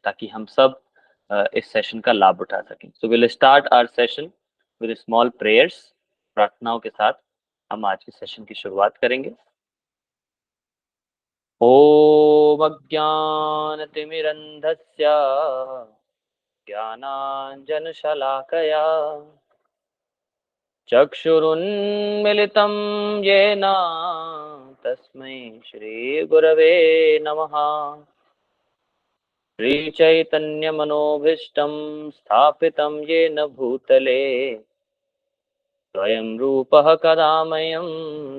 ताकि हम सब इस सेशन का लाभ उठा सकें। So will start our session with small prayers. प्रार्थनाओं के साथ हम आज के सेशन की शुरुआत करेंगे। ओम अज्ञानतिमिरन्धस्य ज्ञानाञ्जनशलाकया चक्षुरुन्मिलितं येन तस्मै श्रीगुरवे नमः। श्रीचैतन्यमनोभीष्टं स्थापितं येन भूतले स्वयं रूपः कदा मह्यं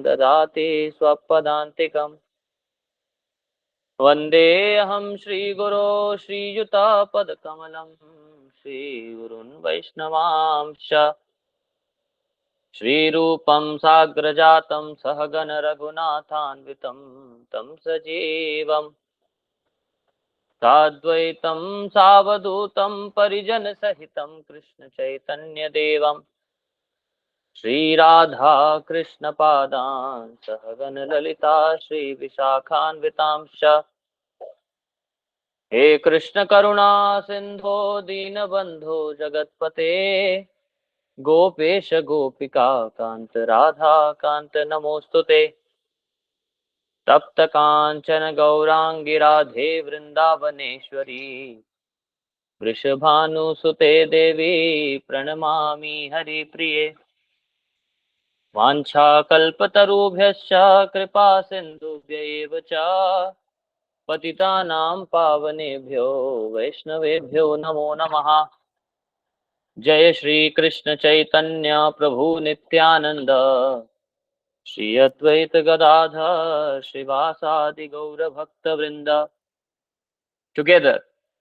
ददाति स्वपदान्तिकम्। वन्देऽहं श्रीगुरो श्रीयुतापदकमलं श्रीगुरून् वैष्णवांश्च श्रीरूपं साग्रजातं सहगण रघुनाथान्वितं तं सजीवम् साद्वैतं सावधूतं परिजनसहितं कृष्णचैतन्यदेवं श्रीराधा कृष्णपादान् सहगण ललिता श्रीविशाखान्वितांश्च हे कृष्ण करुणा सिंधो दीनबंधो जगत्पते गोपेश गोपिका कांत राधा कांत नमोस्तुते। तप्त कांचन गौरांगी राधे वृंदावनेश्वरी वृषभानुसुते देवी प्रणमामि हरिप्रिये। वाञ्छाकल्पतरुभ्यश्च कृपा सिन्धुभ्य एव च पतितानां पावनेभ्यो वैष्णवेभ्यो नमो नमः। जय श्री कृष्ण चैतन्य प्रभु नित्यानंद श्री अद्वैत गदाधर श्रीवासादि गौर भक्त वृंद। टुगेदर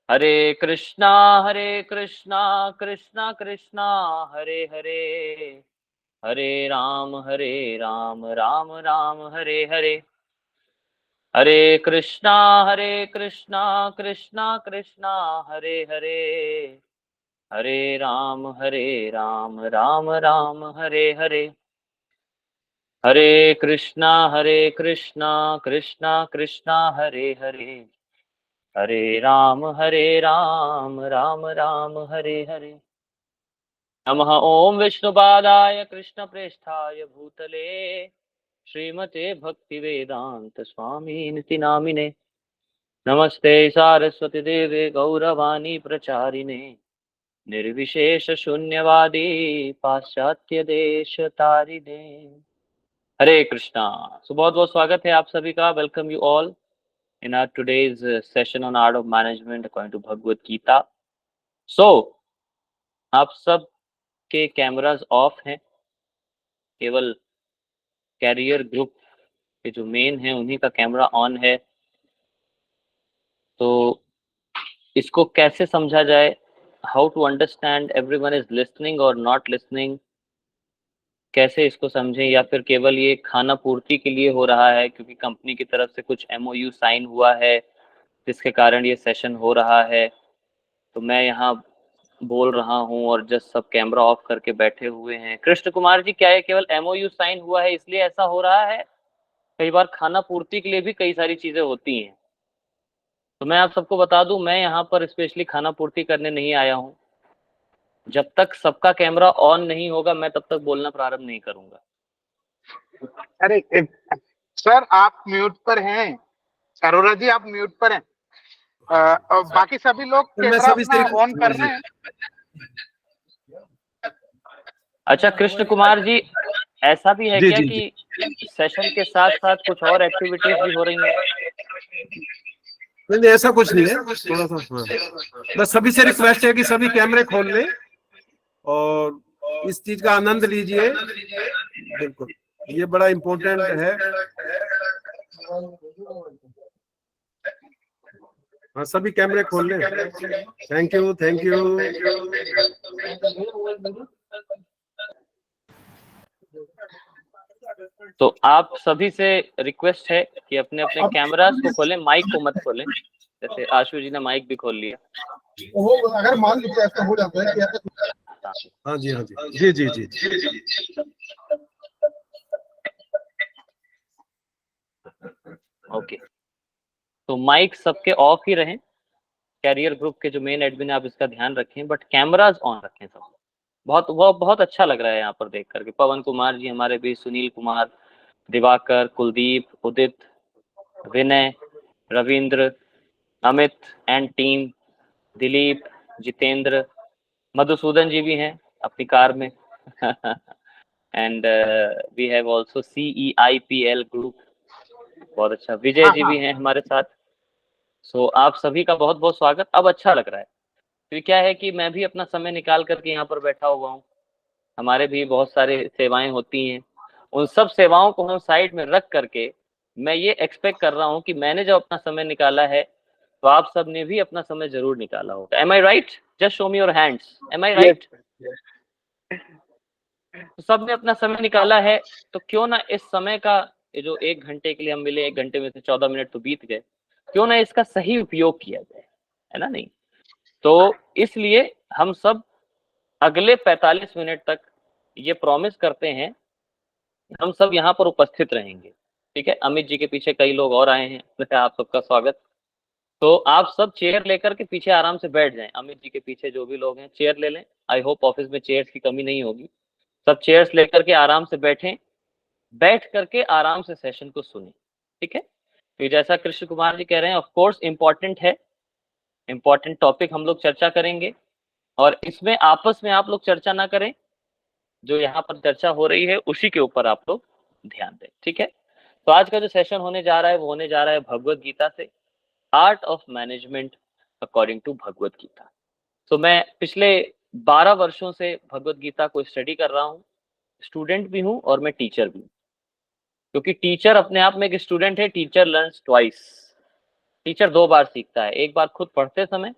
हरे कृष्णा कृष्णा कृष्णा हरे हरे हरे राम राम राम हरे हरे। हरे कृष्णा कृष्णा कृष्णा हरे हरे हरे राम राम राम हरे हरे। हरे कृष्णा कृष्णा कृष्णा हरे हरे हरे राम राम राम हरे हरे। नमः ओम विष्णुपादाय कृष्णप्रेष्ठाय भूतले श्रीमते भक्तिवेदांत स्वामिनिति नामिने। नमस्ते सारस्वती देवे गौरवाणी प्रचारिणे निर्विशेष शून्यवादी पाश्चात्य देश तारिणे। हरे कृष्णा। सो बहुत बहुत स्वागत है आप सभी का। Welcome you all in our today's session on art of management according to Bhagwat Gita. So आप सब के कैमरास ऑफ हैं, केवल कैरियर ग्रुप के जो मेन है उन्हीं का कैमरा ऑन है। तो इसको कैसे समझा जाए, how to understand everyone is listening और नॉट लिसनिंग, कैसे इसको समझें, या फिर केवल ये खाना पूर्ति के लिए हो रहा है क्योंकि कंपनी की तरफ से कुछ MOU साइन हुआ है जिसके कारण ये सेशन हो रहा है। तो मैं यहाँ बोल रहा हूँ और जस्ट सब कैमरा ऑफ करके बैठे हुए हैं। कृष्ण कुमार जी, क्या ये केवल MOU साइन हुआ है इसलिए ऐसा हो रहा है? कई बार खाना पूर्ति के लिए भी कई सारी चीजें होती हैं। तो मैं आप सबको बता दूं, मैं यहाँ पर स्पेशली खाना पूर्ति करने नहीं आया हूँ। जब तक सबका कैमरा ऑन नहीं होगा मैं तब तक बोलना प्रारंभ नहीं करूंगा। अरे सर, आप म्यूट पर हैं। अरोरा जी, आप म्यूट पर हैं। और बाकी सभी लोग कैमरा अपना ऑन कर रहे हैं। अच्छा कृष्ण कुमार जी, ऐसा भी है क्या कि सेशन के साथ साथ कुछ और एक्टिविटीज भी हो रही हैं? नहीं, ऐसा कुछ नहीं है। थोड़ा सा बस सभी से रिक्वेस्ट है कि सभी कैमरे खोल लें और इस चीज का आनंद लीजिए। बिल्कुल, ये बड़ा इम्पोर्टेंट है। हाँ, सभी कैमरे खोल लें। Thank you, thank you. तो आप सभी से रिक्वेस्ट है कि अपने अपने कैमरास को खोलें, माइक को मत खोलें। जैसे आशु जी ने माइक भी खोल लिया। अगर मान लीजिए ऐसा हो जाता है कि हाँ जी, हाँ जी, जी जी जी। ओके, तो माइक सबके ऑफ ही रहें, कैरियर ग्रुप के जो मेन एडमिन आप इसका ध्यान रखें, बट कैमराज ऑन रखें सब। बहुत अच्छा लग रहा है यहाँ पर देख करके। पवन कुमार जी हमारे भी, सुनील कुमार, दिवाकर, कुलदीप, उदित, विनय, रविंद्र, अमित एंड टीम, दिलीप, जितेंद्र, मधुसूदन जी भी हैं अपनी कार में and we have also CEIPL group, बहुत अच्छा। विजय जी भी हैं हमारे साथ। सो आप सभी का बहुत बहुत स्वागत। अब अच्छा लग रहा है। तो क्या है कि मैं भी अपना समय निकाल करके यहाँ पर बैठा हुआ हूँ। हमारे भी बहुत सारे सेवाएं होती हैं, उन सब सेवाओं को हम साइड में रख करके मैं ये एक्सपेक्ट कर रहा हूँ कि मैंने जब अपना समय निकाला है तो आप सब ने भी अपना समय जरूर निकाला होगा। Am I right? Just show me your hands. Am I right? तो सब ने अपना समय निकाला है, तो क्यों ना इस समय का, ये जो 1 घंटे के लिए हम मिले, 1 घंटे में से 14 मिनट तो बीत गए, क्यों ना इसका सही उपयोग किया जाए, है ना? नहीं तो इसलिए हम सब अगले 45 मिनट तक ये प्रॉमिस करते हैं, हम सब यहाँ पर उपस्थित रहेंगे, ठीक है? अमित जी के पीछे कई लोग और आए हैं, आप सबका स्वागत। तो आप सब चेयर लेकर के पीछे आराम से बैठ जाएं। अमित जी के पीछे जो भी लोग हैं चेयर ले लें। आई होप ऑफिस में चेयर्स की कमी नहीं होगी। सब चेयर्स लेकर के आराम से बैठें, बैठ करके आराम से सेशन को सुनें, ठीक है? तो जैसा कृष्ण कुमार जी कह रहे हैं, ऑफ कोर्स इंपॉर्टेंट है, इंपॉर्टेंट टॉपिक हम लोग चर्चा करेंगे, और इसमें आपस में आप लोग चर्चा ना करें, जो यहाँ पर चर्चा हो रही है उसी के ऊपर आप लोग ध्यान दें, ठीक है? तो आज का जो सेशन होने जा रहा है वो होने जा रहा है भगवत गीता से, art of management according to Bhagwat Gita. तो मैं पिछले 12 वर्षों से भगवत गीता को स्टडी कर रहा हूँ, स्टूडेंट भी हूँ और मैं टीचर भी हूँ, क्योंकि टीचर अपने आप में एक स्टूडेंट है। टीचर लर्न्स ट्वाइस, टीचर 2 बार सीखता है, एक बार खुद पढ़ते समय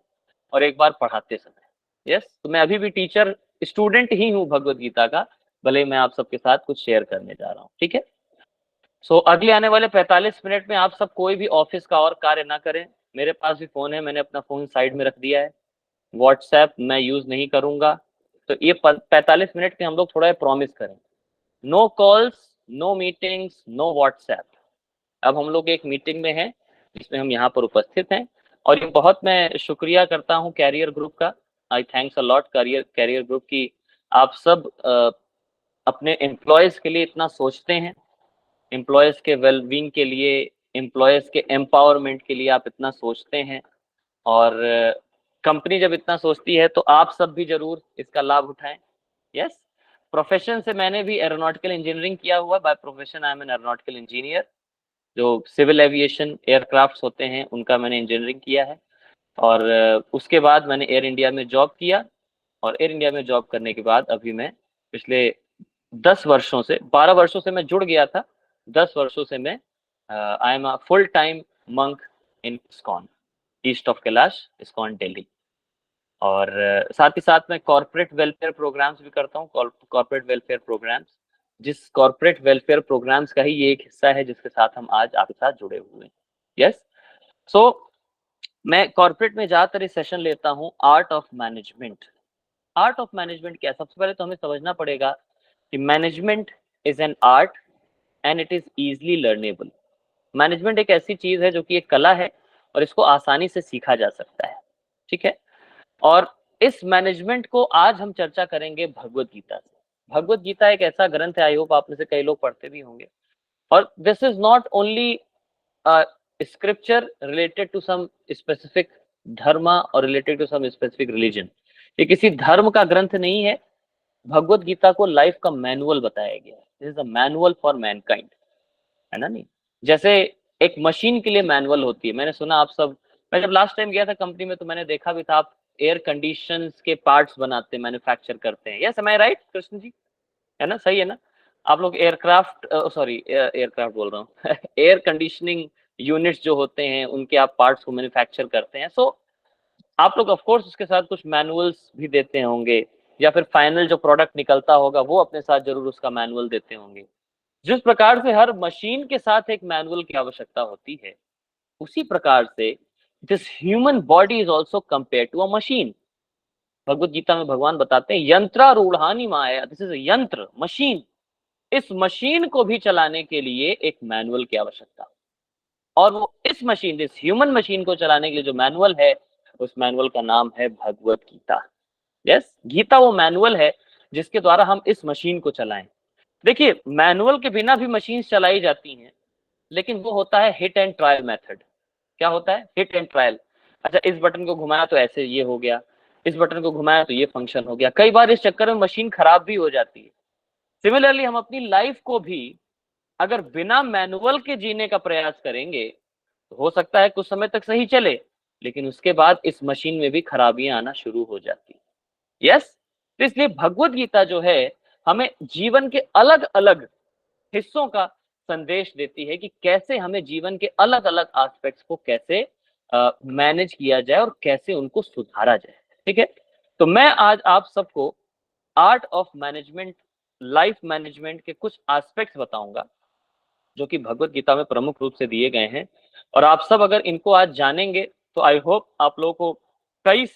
और एक बार पढ़ाते समय। यस, तो मैं अभी भी टीचर स्टूडेंट ही हूँ भगवत गीता का, भले मैं आप सबके साथ कुछ शेयर करने जा रहा हूँ, ठीक है? सो अगले आने वाले 45 मिनट में आप सब कोई भी ऑफिस का और कार्य ना करें। मेरे पास भी फोन है, मैंने अपना फोन साइड में रख दिया है, व्हाट्सएप मैं यूज नहीं करूंगा। तो ये 45 मिनट के हम लोग थोड़ा प्रॉमिस करें, no calls, no meetings, no WhatsApp. अब हम लोग एक मीटिंग में हैं जिसमें हम यहाँ पर उपस्थित हैं, और ये बहुत मैं शुक्रिया करता हूँ कैरियर ग्रुप का। I thanks a lot career group की। आप सब अपने एम्प्लॉयज के लिए इतना सोचते हैं, एम्प्लॉयज के वेलबींग के लिए, एम्प्लॉयज के एम्पावरमेंट के लिए आप इतना सोचते हैं, और कंपनी जब इतना सोचती है तो आप सब भी जरूर इसका लाभ उठाएं। यस, प्रोफेशन से मैंने भी एरोनॉटिकल इंजीनियरिंग किया हुआ। By profession I am an aeronautical engineer. जो सिविल एविएशन एयरक्राफ्ट्स होते हैं उनका मैंने इंजीनियरिंग किया है, और उसके बाद मैंने एयर इंडिया में जॉब किया, और एयर इंडिया में जॉब करने के बाद अभी मैं पिछले 10 वर्षों से, 12 वर्षों से मैं जुड़ गया था, 10 वर्षों से मैं I am a full time monk in ISKCON, east of Kailash, ISKCON Delhi. और साथ ही साथ मैं कॉर्पोरेट वेलफेयर प्रोग्राम्स भी करता हूँ, कॉर्पोरेट वेलफेयर प्रोग्राम्स, जिस कॉर्पोरेट वेलफेयर प्रोग्राम्स का ही ये एक हिस्सा है जिसके साथ हम आज आपके साथ जुड़े हुए हैं। यस, सो मैं कॉर्पोरेट में ज्यादातर सेशन लेता हूँ art of management. Art of management क्या है? सबसे पहले तो हमें समझना पड़ेगा कि management is an art and it is easily learnable. Management एक ऐसी चीज है जो कि एक कला है और इसको आसानी से सीखा जा सकता है, ठीक है? और इस मैनेजमेंट को आज हम चर्चा करेंगे भगवत गीता से। भगवत गीता एक ऐसा ग्रंथ है, आई होप आप में से कई लोग पढ़ते भी होंगे, और this is not only scripture related to some specific धर्म और related to some specific religion. ये किसी धर्म का ग्रंथ नहीं है। भगवत गीता को लाइफ का मैनुअल बताया गया है। This is a manual for Mankind, है ना? नहीं, जैसे एक मशीन के लिए मैनुअल होती है। मैंने सुना आप सब, मैं जब लास्ट टाइम गया था कंपनी में तो मैंने देखा भी था, आप एयर कंडीशंस के पार्ट्स बनाते हैं, मैन्युफैक्चर करते हैं। Yes, M I right Krishna ji? है ना, सही है ना? आप लोग एयरक्राफ्ट, सॉरी एयरक्राफ्ट बोल रहा हूँ एयर कंडीशनिंग यूनिट्स जो होते हैं उनके आप पार्ट्स को मैन्युफैक्चर करते हैं। सो आप लोग ऑफ कोर्स उसके साथ कुछ मैनुअल्स भी देते होंगे, या फिर फाइनल जो प्रोडक्ट निकलता होगा वो अपने साथ जरूर उसका मैनुअल देते होंगे। जिस प्रकार से हर मशीन के साथ एक मैनुअल की आवश्यकता होती है, उसी प्रकार से this human body is also compare to a machine. Bhagwat Gita में भगवान बताते हैं यंत्रारूढ़ानि माया, दिस इज अ यंत्र, मशीन। इस मशीन को भी चलाने के लिए एक मैनुअल की आवश्यकता, और वो इस मशीन, इस ह्यूमन मशीन को चलाने के लिए जो मैनुअल है उस मैनुअल का नाम है भगवत गीता। यस, गीता वो मैनुअल है जिसके द्वारा हम इस मशीन को चलाएं। देखिए, मैनुअल के बिना भी मशीन चलाई जाती हैं, लेकिन वो होता है हिट एंड ट्रायल मेथड। क्या होता है? Hit and trial. अच्छा, इस बटन को घुमाया तो ऐसे ये हो गया, इस बटन को घुमाया तो ये फंक्शन हो गया। कई बार इस चक्कर में मशीन खराब भी हो जाती है। सिमिलरली हम अपनी लाइफ को भी अगर बिना मैनुअल के जीने का प्रयास करेंगे तो हो सकता है कुछ समय तक सही चले, लेकिन उसके बाद इस मशीन में भी खराबियां आना शुरू हो जाती है। यस, तो इसलिए भगवत गीता जो है हमें जीवन के अलग अलग हिस्सों का संदेश देती है कि कैसे हमें जीवन के अलग अलग एस्पेक्ट्स को कैसे मैनेज किया जाए और कैसे उनको सुधारा जाए। ठीक है, तो मैं आज आप सबको art of management, life management के कुछ एस्पेक्ट्स बताऊंगा जो कि भगवत गीता में प्रमुख रूप से दिए गए हैं। और आप सब अगर इनको आज जानेंगे तो आई होप आप लोगों को कई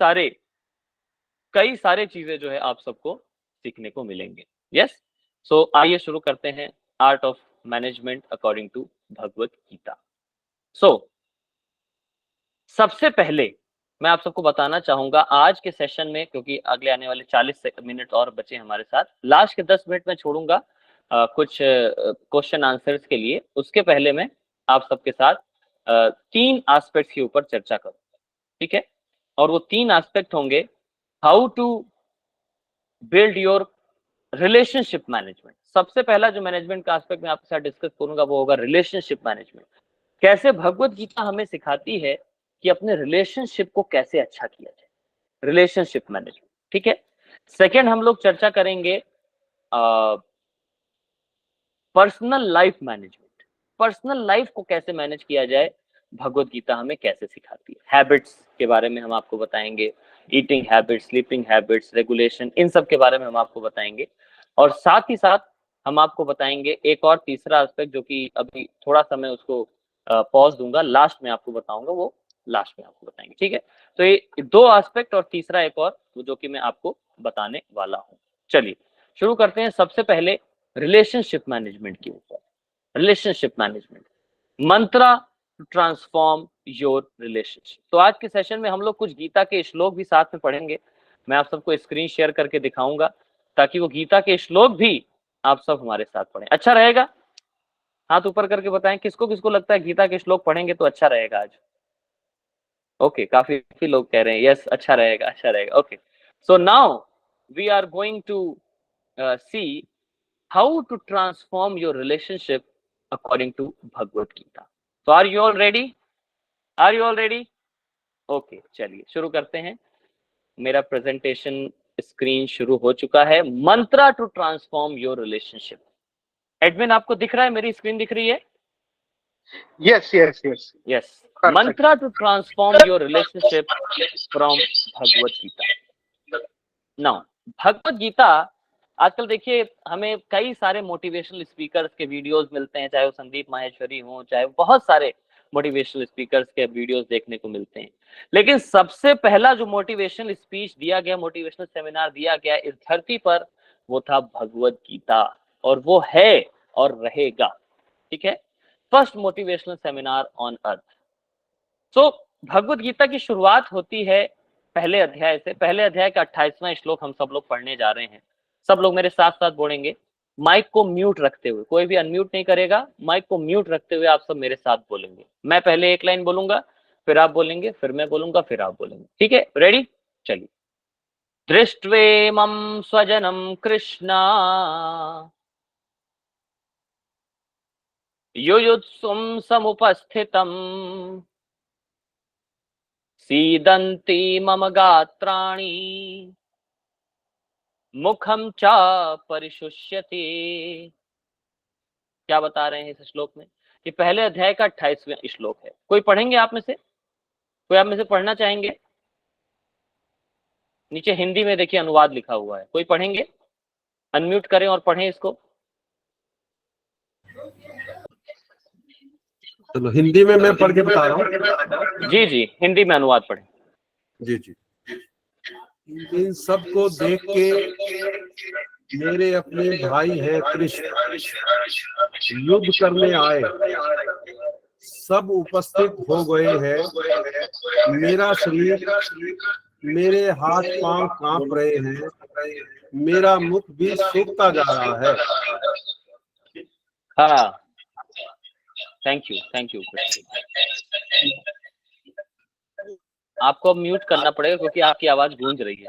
सारे चीजें जो है आप सबको सीखने को मिलेंगे। यस, सो आइए शुरू करते हैं art of management according to Bhagwat Gita. So सबसे पहले मैं आप सबको बताना चाहूंगा आज के सेशन में, क्योंकि अगले आने वाले 40 मिनट और बचे हमारे साथ, लास्ट के 10 मिनट में छोड़ूंगा कुछ क्वेश्चन आंसर्स के लिए। उसके पहले मैं आप सबके साथ 3 एस्पेक्ट्स के ऊपर चर्चा करूंगा। ठीक है, और वो 3 एस्पेक्ट होंगे how to build your relationship management. सबसे पहला जो मैनेजमेंट का एस्पेक्ट मैं आपके साथ डिस्कस करूंगा वो होगा रिलेशनशिप मैनेजमेंट। कैसे भगवत गीता हमें सिखाती है कि अपने रिलेशनशिप को कैसे अच्छा किया जाए, रिलेशनशिप मैनेजमेंट। ठीक है, सेकंड हम लोग चर्चा करेंगे personal life management. Personal life को कैसे मैनेज किया जाए, भगवत गीता हमें कैसे सिखाती है। हैबिट्स के बारे में हम आपको बताएंगे, eating habits, sleeping habits, regulation, इन सब के बारे में हम आपको बताएंगे। और साथ ही साथ हम आपको बताएंगे एक और तीसरा एस्पेक्ट जो कि अभी थोड़ा सा मैं उसको पॉज दूंगा, लास्ट में आपको बताऊंगा, वो लास्ट में आपको बताएंगे। ठीक है, तो ये 2 एस्पेक्ट और तीसरा एक और जो कि मैं आपको बताने वाला हूँ। चलिए शुरू करते हैं सबसे पहले रिलेशनशिप मैनेजमेंट के ऊपर। Relationship management, mantra to transform your relationship. तो आज के सेशन में हम लोग कुछ गीता के श्लोक भी साथ में पढ़ेंगे। मैं आप सबको स्क्रीन शेयर करके दिखाऊंगा ताकि वो गीता के श्लोक भी आप सब हमारे साथ पढ़ें। अच्छा रहेगा? हाथ ऊपर करके बताएं किसको किसको लगता है गीता के श्लोक पढ़ेंगे तो अच्छा रहेगा आज। ओके, काफी लोग कह रहे हैं यस, अच्छा रहेगा, अच्छा रहेगा। Okay, so now we are going to see how to transform your relationship according to Bhagavad Gita. So are you all ready? Are you all ready? Okay, चलिए शुरू करते हैं। मेरा प्रेजेंटेशन स्क्रीन शुरू हो चुका है। Mantra to transform your relationship. Admin आपको दिख रहा है, मेरी स्क्रीन दिख रही है? Yes yes yes yes, mantra to transform your relationship from Bhagwat Gita. Now Bhagwat Gita, आजकल देखिए हमें कई सारे मोटिवेशनल स्पीकर्स के वीडियोस मिलते हैं, चाहे वो संदीप माहेश्वरी हो, चाहे बहुत सारे मोटिवेशनल स्पीकर्स के वीडियोस देखने को मिलते हैं। लेकिन सबसे पहला जो मोटिवेशनल स्पीच दिया गया, मोटिवेशनल सेमिनार दिया गया इस धरती पर, वो था भगवत गीता, और वो है और रहेगा। ठीक है, first motivational seminar on earth. So Bhagwat Gita की शुरुआत होती है पहले अध्याय से। पहले अध्याय का 28वां श्लोक हम सब लोग पढ़ने जा रहे हैं। सब लोग मेरे साथ साथ बोलेंगे, माइक को म्यूट रखते हुए, कोई भी अनम्यूट नहीं करेगा, माइक को म्यूट रखते हुए आप सब मेरे साथ बोलेंगे। मैं पहले एक लाइन बोलूंगा, फिर आप बोलेंगे, फिर मैं बोलूंगा, फिर आप बोलेंगे। ठीक है, रेडी? चलिए। दृष्ट्वेमं स्वजनम कृष्णा युयुत्सुं समुपस्थितम् सीदन्ति मम गात्राणि मुखम चा परिशुष्यते। क्या बता रहे हैं इस श्लोक में? ये पहले अध्याय का 28वां श्लोक है। कोई पढ़ेंगे आप में से? कोई आप में से पढ़ना चाहेंगे? नीचे हिंदी में देखिए अनुवाद लिखा हुआ है, कोई पढ़ेंगे? अनम्यूट करें और पढ़ें इसको। चलो हिंदी में मैं पढ़ के बता रहा हूँ। जी जी, हिंदी में अनुवाद पढ़ें। जी जी। इन सब को देख के मेरे अपने भाई है कृष्ण युद्ध करने आए, सब उपस्थित हो गए हैं, मेरा शरीर, मेरे हाथ पांव कांप रहे हैं, मेरा मुख भी सूखता जा रहा है। हाँ, थैंक यू। आपको अब म्यूट करना पड़ेगा क्योंकि आपकी आवाज गूंज रही है।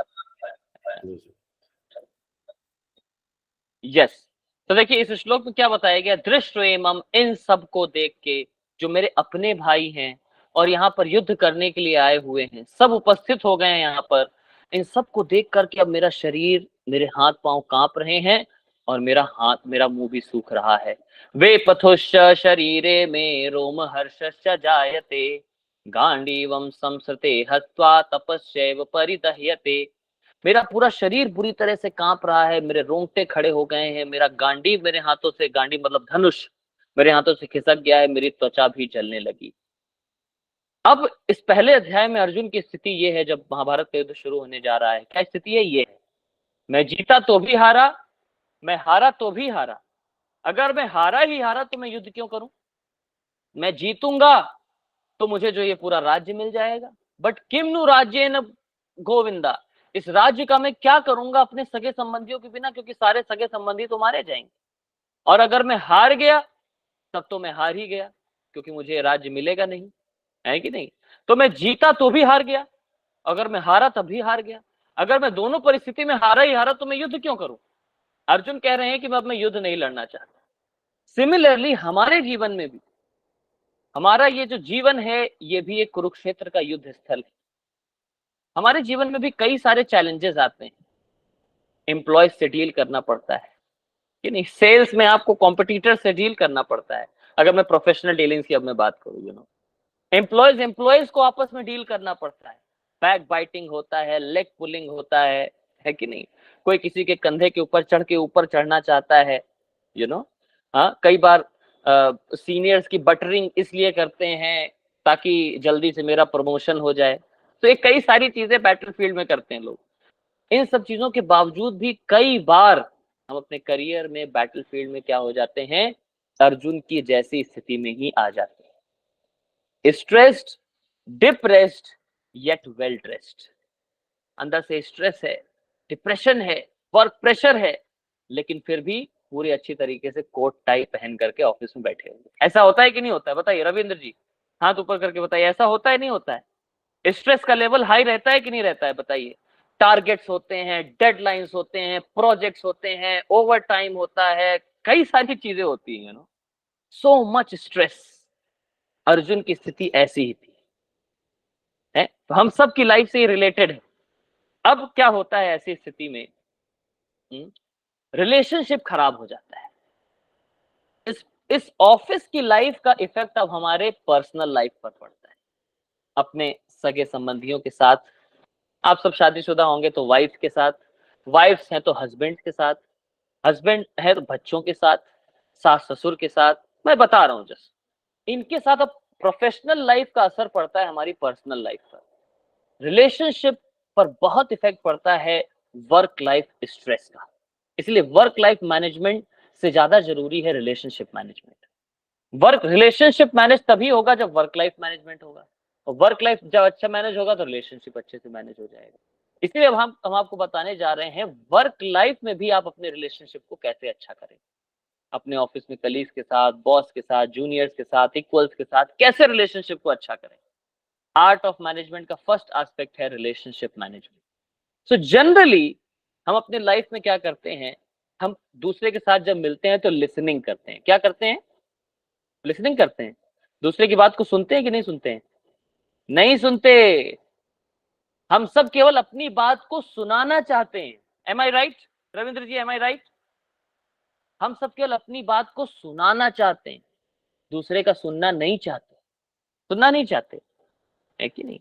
यस, तो देखिए इस श्लोक में क्या बताया गया, दृष्टवेमम, इन सब को देख के, जो मेरे अपने भाई हैं और यहाँ पर युद्ध करने के लिए आए हुए हैं, सब उपस्थित हो गए हैं यहाँ पर, इन सब को देख करके अब मेरा शरीर, मेरे हाथ पांव कांप रहे हैं और मेरा मुंह भी सूख रहा है। वे पथुश्च शरीरे में रोम हर्षश्च जायते, गांडीवम संसृते हत्वा तपस्यैव परिदह्यते। मेरा पूरा शरीर बुरी तरह से कांप रहा है, मेरे रोंगटे खड़े हो गए हैं, मेरा गांडी मेरे हाथों से, गांडी मतलब धनुष, मेरे हाथों से खिसक गया है, मेरी त्वचा भी जलने लगी। अब इस पहले अध्याय में अर्जुन की स्थिति ये है, जब महाभारत का युद्ध शुरू होने जा रहा है, क्या स्थिति है? ये है, मैं जीता तो भी हारा, मैं हारा तो भी हारा। अगर मैं हारा ही हारा तो मैं युद्ध क्यों करूं? मैं जीतूंगा तो मुझे जो ये पूरा राज्य मिल जाएगा। बट किम नु राज्येन गोविंदा, इस राज्य का मैं क्या करूंगा अपने सगे संबंधियों के बिना, क्योंकि सारे सगे संबंधी तो मारे जाएंगे। और अगर मैं हार गया तब तो मैं हार ही गया, क्योंकि मुझे राज्य मिलेगा नहीं, है कि नहीं? तो मैं जीता तो भी हार गया, अगर मैं हारा तब भी हार गया। अगर मैं दोनों परिस्थिति में हारा ही हारा तो मैं युद्ध क्यों करूं? अर्जुन कह रहे हैं कि मैं युद्ध नहीं लड़ना चाहता। सिमिलरली हमारे जीवन में भी, हमारा ये जो जीवन है ये भी एक कुरुक्षेत्र का युद्ध स्थल है। हमारे जीवन में भी कई सारे चैलेंजेस आते हैं, एम्प्लॉय से डील करना पड़ता है कि नहीं, सेल्स में आपको कॉम्पिटिटर से डील करना पड़ता है। अगर मैं प्रोफेशनल डीलिंग्स की अब मैं बात करूँ, एम्प्लॉयज को आपस में डील करना पड़ता है, बैक बाइटिंग होता है, लेग पुलिंग होता है कि नहीं? कोई किसी के कंधे के ऊपर चढ़ के ऊपर चढ़ना चाहता है, हाँ, कई बार सीनियर्स की बटरिंग इसलिए करते हैं ताकि जल्दी से मेरा प्रमोशन हो जाए। तो ये कई सारी चीजें बैटलफील्ड में करते हैं लोग। इन सब चीजों के बावजूद भी कई बार हम अपने करियर में बैटलफील्ड में क्या हो जाते हैं, अर्जुन की जैसी स्थिति में ही आ जाते हैं, stressed, depressed, yet well dressed. अंदर से स्ट्रेस है, डिप्रेशन है, वर्क प्रेशर है, लेकिन फिर भी पूरी अच्छी तरीके से कोट टाई पहन करके ऑफिस में बैठे हुए। ऐसा होता है कि नहीं होता है? बताइए रविंद्र जी, हाथ ऊपर करके बताइए, ऐसा होता है नहीं होता है? स्ट्रेस का लेवल हाई रहता है कि नहीं रहता है? बताइए। टारगेट्स होते हैं, डेडलाइंस होते हैं, प्रोजेक्ट्स होते हैं, ओवर टाइम होता है, कई सारी चीजें होती हैं, सो मच स्ट्रेस। अर्जुन की स्थिति ऐसी ही थी, है? तो हम सब की लाइफ से रिलेटेड है। अब क्या होता है ऐसी स्थिति में? रिलेशनशिप खराब हो जाता है। इस ऑफिस की लाइफ का इफेक्ट अब हमारे पर्सनल लाइफ पर पड़ता है, अपने सगे संबंधियों के साथ। आप सब शादीशुदा होंगे तो वाइफ के साथ, वाइफ्स हैं तो हस्बैंड के साथ, हस्बैंड है तो बच्चों के साथ, सास ससुर के साथ। मैं बता रहा हूं जस्ट, इनके साथ अब प्रोफेशनल लाइफ का असर पड़ता है हमारी पर्सनल लाइफ पर। रिलेशनशिप पर बहुत इफेक्ट पड़ता है वर्क लाइफ स्ट्रेस का। इसलिए वर्क लाइफ मैनेजमेंट से ज्यादा जरूरी है रिलेशनशिप मैनेजमेंट। रिलेशनशिप मैनेज तभी होगा जब वर्क लाइफ मैनेजमेंट होगा, और वर्क लाइफ जब अच्छा मैनेज होगा तो रिलेशनशिप अच्छे से मैनेज हो जाएगा। इसलिए अब हम आपको बताने जा रहे हैं वर्क लाइफ में भी आप अपने रिलेशनशिप को कैसे अच्छा करें, अपने ऑफिस में कलीग्स के साथ, बॉस के साथ, जूनियर्स के साथ, इक्वल्स के साथ कैसे रिलेशनशिप को अच्छा करें। आर्ट ऑफ मैनेजमेंट का फर्स्ट एस्पेक्ट है रिलेशनशिप मैनेजमेंट। सो जनरली हम अपने लाइफ में क्या करते हैं, हम दूसरे के साथ जब मिलते हैं तो लिसनिंग करते हैं। क्या करते हैं? लिसनिंग करते हैं। दूसरे की बात को सुनते हैं कि नहीं सुनते हैं? नहीं सुनते। हम सब केवल अपनी बात को सुनाना चाहते हैं। Am I right Ravindra ji? M I right? हम सब केवल अपनी बात को सुनाना चाहते हैं, दूसरे का सुनना नहीं चाहते, सुनना नहीं चाहते, है कि नहीं?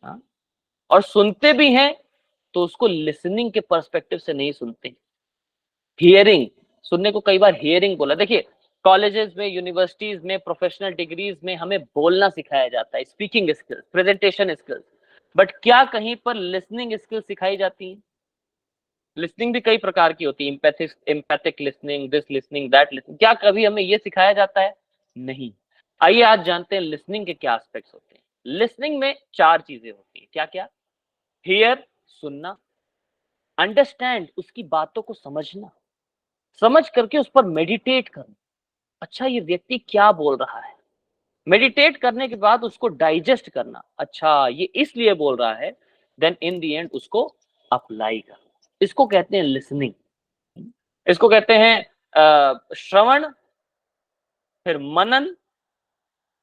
हाँ, और सुनते भी हैं तो उसको लिसनिंग के पर्सपेक्टिव से नहीं सुनते। हियरिंग, सुनने को कई बार हियरिंग बोला। देखिए कॉलेजेस में, यूनिवर्सिटीज में, प्रोफेशनल डिग्रीज में हमें बोलना सिखाया जाता है, speaking skills, presentation skills, but क्या कहीं पर लिसनिंग स्किल्स सिखाई जाती है? लिसनिंग भी कई प्रकार की होती है, empathic listening, this listening, that listening. क्या कभी हमें ये सिखाया जाता है? नहीं। आइए आज जानते हैं लिसनिंग के क्या एस्पेक्ट्स होते हैं। लिसनिंग में 4 चीजें होती है, क्या क्या? हियर सुनना, अंडरस्टैंड उसकी बातों को समझना, समझ करके उस पर मेडिटेट करना, अच्छा ये व्यक्ति क्या बोल रहा है, मेडिटेट करने के बाद उसको डाइजेस्ट करना, अच्छा ये इसलिए बोल रहा है, देन इन द एंड उसको अप्लाई करना। इसको कहते हैं लिसनिंग, इसको कहते हैं श्रवण, फिर मनन,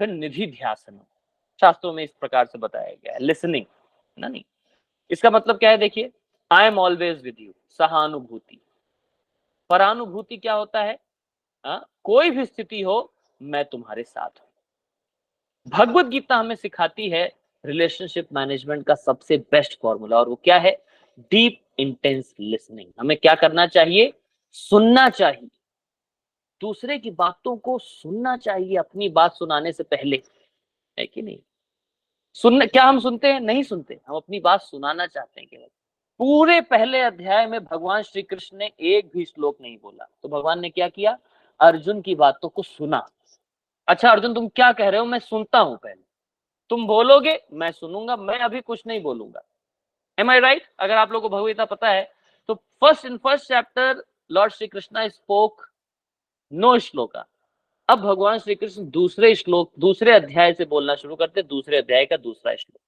फिर निधि ध्यासन। शास्त्रों में इस प्रकार से बताया गया है लिसनिंग ना। नहीं, इसका मतलब क्या है देखिए, I am always with you, सहानुभूति। परानुभूति क्या होता है? कोई भी स्थिति हो मैं तुम्हारे साथ हूं। भगवत गीता हमें सिखाती है रिलेशनशिप मैनेजमेंट का सबसे बेस्ट फॉर्मूला, और वो क्या है? Deep intense listening. हमें क्या करना चाहिए? सुनना चाहिए, दूसरे की बातों को सुनना चाहिए अपनी बात सुनाने से पहले, है कि नहीं? सुनने क्या हम सुनते हैं? नहीं सुनते, हम अपनी बात सुनाना चाहते हैं केवल। पूरे पहले अध्याय में भगवान श्री कृष्ण ने एक भी श्लोक नहीं बोला, तो भगवान ने क्या किया? अर्जुन की बातों को सुना। अच्छा अर्जुन तुम क्या कह रहे हो, मैं सुनता हूं, पहले तुम बोलोगे मैं सुनूंगा, मैं अभी कुछ नहीं बोलूंगा। Am I right? अगर आप लोगों को भगवत गीता पता है तो first chapter lord Shri Krishna spoke no shloka. अब भगवान श्री कृष्ण दूसरे अध्याय से बोलना शुरू करते, दूसरे अध्याय का दूसरा श्लोक,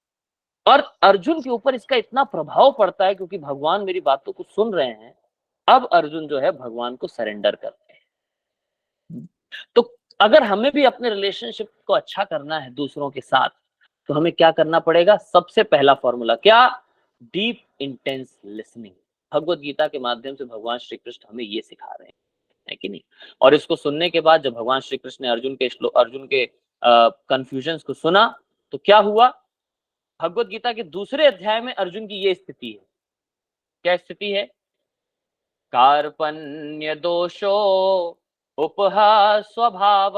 और अर्जुन के ऊपर इसका इतना प्रभाव पड़ता है क्योंकि भगवान मेरी बातों को सुन रहे हैं। अब अर्जुन जो है भगवान को सरेंडर करते हैं। तो अगर हमें भी अपने रिलेशनशिप को अच्छा करना है दूसरों के साथ, तो हमें क्या करना पड़ेगा? सबसे पहला फॉर्मूला क्या? Deep intense listening. Bhagwat Gita के माध्यम से भगवान श्री कृष्ण हमें ये सिखा रहे हैं, है कि नहीं? और इसको सुनने के बाद जब भगवान श्री कृष्ण ने अर्जुन के कंफ्यूजन्स को सुना, तो क्या हुआ? भगवत गीता के दूसरे अध्याय में अर्जुन की ये स्थिति है। क्या स्थिति है? कार्पण्य दोषो उपहा स्वभाव,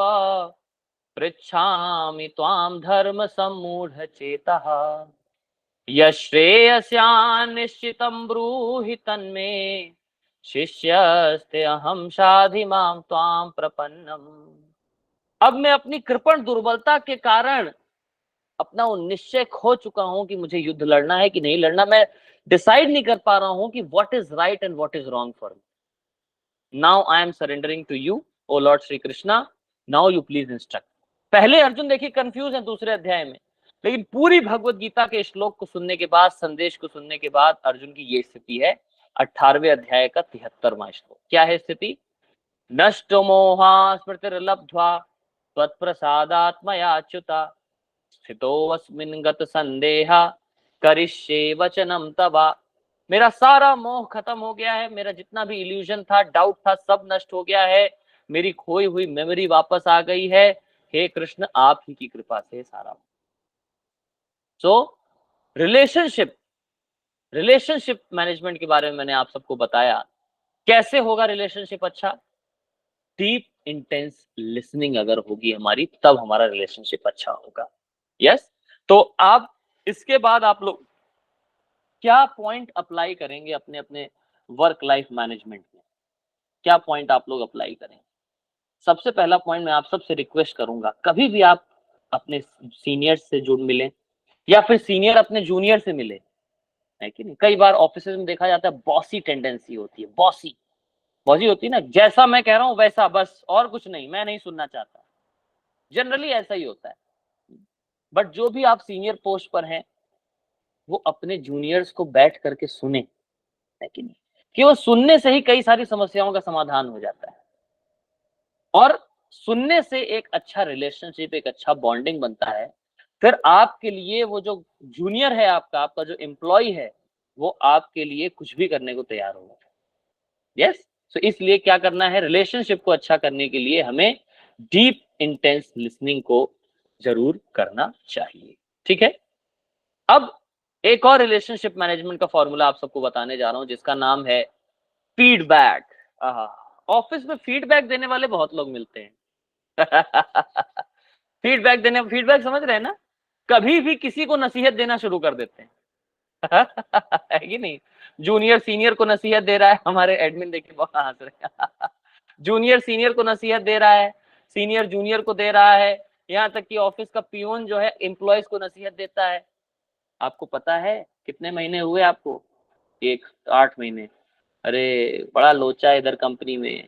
पृच्छामि त्वां धर्म सम्मूढ़ चेतः, यश्रेयस्यान् निश्चितं ब्रूहि तन्मे, शिष्यस्ते अहम शाधि मां त्वां प्रपन्नम। अब मैं अपनी कृपण दुर्बलता के कारण अपना वो निश्चय खो चुका हूं कि मुझे युद्ध लड़ना है कि नहीं लड़ना। मैं डिसाइड नहीं कर पा रहा हूं कि what is right and what is wrong for me. Now I am surrendering to you O lord Shri Krishna, now you please instruct. पहले अर्जुन देखिए कंफ्यूज है दूसरे अध्याय में, लेकिन पूरी भगवत गीता के श्लोक को सुनने के बाद, संदेश को सुनने के बाद अर्जुन की ये स्थिति है। 18वें अध्याय का 73वां श्लोक क्या है स्थिति? नष्ट मोहा स्मृतिर्लब्ध्वा त्वत्प्रसादात्मयाच्युता, स्थितोऽस्मिन् गत संदेहा करिष्ये वचनम तवा। मेरा सारा मोह खत्म हो गया है, मेरा जितना भी इल्यूजन था, डाउट था, सब नष्ट हो गया है, मेरी खोई हुई मेमोरी वापस आ गई है। हे कृष्ण आप ही की कृपा से सारा। सो रिलेशनशिप मैनेजमेंट के बारे में मैंने आप सबको बताया। कैसे होगा रिलेशनशिप अच्छा? डीप इंटेंस लिसनिंग अगर होगी हमारी, तब हमारा रिलेशनशिप अच्छा होगा। यस तो आप इसके बाद आप लोग क्या पॉइंट अप्लाई करेंगे अपने अपने वर्क लाइफ मैनेजमेंट में? क्या पॉइंट आप लोग अप्लाई करें? सबसे पहला पॉइंट मैं आप सबसे रिक्वेस्ट करूंगा, कभी भी आप अपने सीनियर से जुड़ मिलें या फिर सीनियर अपने जूनियर से मिले, है कि नहीं? कई बार ऑफिस में देखा जाता है बॉसी टेंडेंसी होती है, बॉसी होती है ना, जैसा मैं कह रहा हूं वैसा, बस और कुछ नहीं, मैं नहीं सुनना चाहता। जनरली ऐसा ही होता है। बट जो भी आप सीनियर पोस्ट पर हैं, वो अपने जूनियर्स को बैठ करके सुने, है कि नहीं? कि वो सुनने से ही कई सारी समस्याओं का समाधान हो जाता है, और सुनने से एक अच्छा रिलेशनशिप, एक अच्छा बॉन्डिंग बनता है। फिर आपके लिए वो जो जूनियर है, आपका जो एम्प्लॉय है, वो आपके लिए कुछ भी करने को तैयार होगा। यस सो इसलिए क्या करना है? रिलेशनशिप को अच्छा करने के लिए हमें डीप इंटेंस लिसनिंग को जरूर करना चाहिए। ठीक है, अब एक और रिलेशनशिप मैनेजमेंट का फॉर्मूला आप सबको बताने जा रहा हूं, जिसका नाम है फीडबैक। ऑफिस में फीडबैक देने वाले बहुत लोग मिलते हैं। फीडबैक समझ रहे हैं ना? कभी भी किसी को नसीहत देना शुरू कर देते हैं। है कि नहीं? जूनियर सीनियर को नसीहत दे रहा है, हमारे एडमिन देखिए बहुत हंस रहे हैं। जूनियर सीनियर को नसीहत दे रहा है, सीनियर जूनियर को दे रहा है, यहाँ तक कि ऑफिस का पियून जो है एम्प्लॉयज को नसीहत देता है, आपको पता है कितने महीने हुए आपको? 8 महीने। अरे बड़ा लोचा है इधर कंपनी में,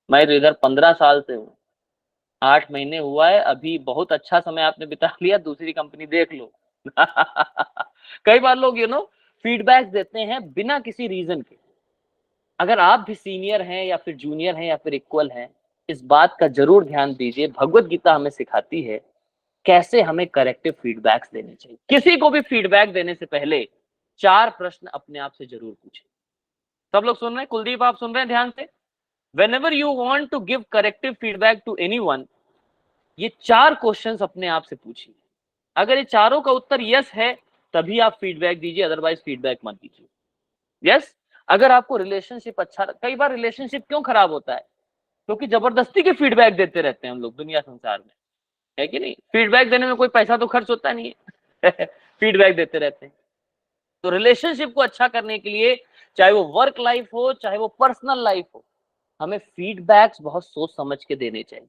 मैं तो इधर 15 साल से हूँ, 8 महीने हुआ है, अभी बहुत अच्छा समय आपने बिता लिया, दूसरी कंपनी देख लो। कई बार लोग फीडबैक देते हैं बिना किसी रीजन के। अगर आप भी सीनियर हैं या फिर जूनियर हैं या फिर इक्वल हैं, इस बात का जरूर ध्यान दीजिए, भगवत गीता हमें सिखाती है कैसे हमें करेक्टिव फीडबैक्स देने चाहिए। किसी को भी फीडबैक देने से पहले 4 प्रश्न अपने आप से जरूर पूछें। सब लोग सुन रहे हैं? कुलदीप आप सुन रहे हैं ध्यान से? Whenever you want to give corrective feedback to anyone, ये 4 क्वेश्चंस अपने आप से पूछिए। अगर ये चारों का उत्तर यस है तभी आप फीडबैक दीजिए, अदरवाइज फीडबैक मत दीजिए। यस, अगर आपको रिलेशनशिप अच्छा, कई बार रिलेशनशिप क्यों खराब होता है? क्योंकि जबरदस्ती के फीडबैक देते रहते हैं हम लोग दुनिया संसार में, है कि नहीं? फीडबैक देने में कोई पैसा तो खर्च होता नहीं है। फीडबैक देते रहते हैं। तो रिलेशनशिप को अच्छा करने के लिए, चाहे वो वर्क लाइफ हो चाहे वो पर्सनल लाइफ हो, हमें फीडबैक्स बहुत सोच समझ के देने चाहिए।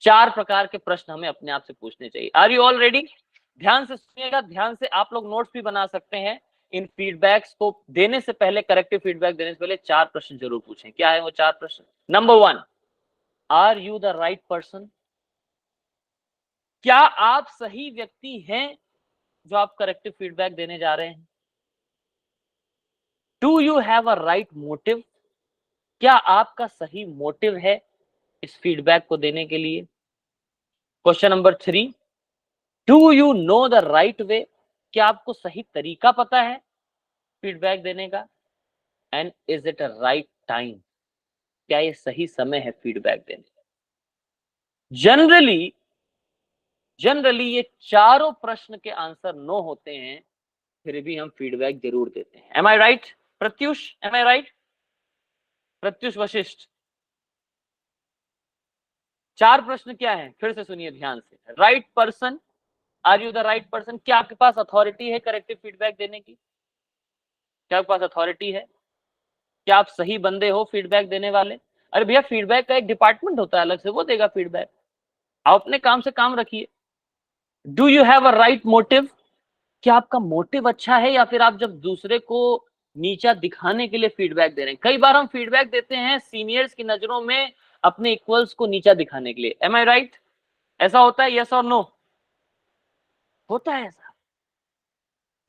4 प्रकार के प्रश्न हमें अपने आप से पूछने चाहिए। Are you all ready? ध्यान से सुनिएगा, ध्यान से आप लोग नोट्स भी बना सकते हैं। इन फीडबैक्स को देने से पहले, करेक्टिव फीडबैक देने से पहले 4 प्रश्न जरूर पूछें। क्या है वो 4 प्रश्न? Number 1, are you the right person? क्या आप सही व्यक्ति हैं जो आप करेक्टिव फीडबैक देने जा रहे हैं? Do you have a right motive? क्या आपका सही मोटिव है इस फीडबैक को देने के लिए? Question number 3, do you know the right वे? क्या आपको सही तरीका पता है फीडबैक देने का? And is it a right time? क्या ये सही समय है फीडबैक देने का? जनरली ये चारों प्रश्न के आंसर नो होते हैं, फिर भी हम फीडबैक जरूर देते हैं। Am I right Pratyush? Am I right Pratyush Vashishtha? 4 प्रश्न क्या है फिर से सुनिए ध्यान से। Right person, are you the right person? क्या आपके पास अथॉरिटी है करेक्टिव फीडबैक देने की? क्या आपके पास अथॉरिटी है? क्या आप सही बंदे हो फीडबैक देने वाले? अरे भैया, फीडबैक का एक डिपार्टमेंट होता है अलग से, वो देगा फीडबैक। आप अपने काम से काम रखिए। Do you have a right motive? क्या आपका मोटिव अच्छा है या फिर आप जब दूसरे को नीचा दिखाने के लिए फीडबैक दे रहे हैं? कई बार हम फीडबैक देते हैं सीनियर्स की नजरों में अपने इक्वल्स को नीचा दिखाने के लिए। M I right? ऐसा होता है, यस और नो? होता है ऐसा।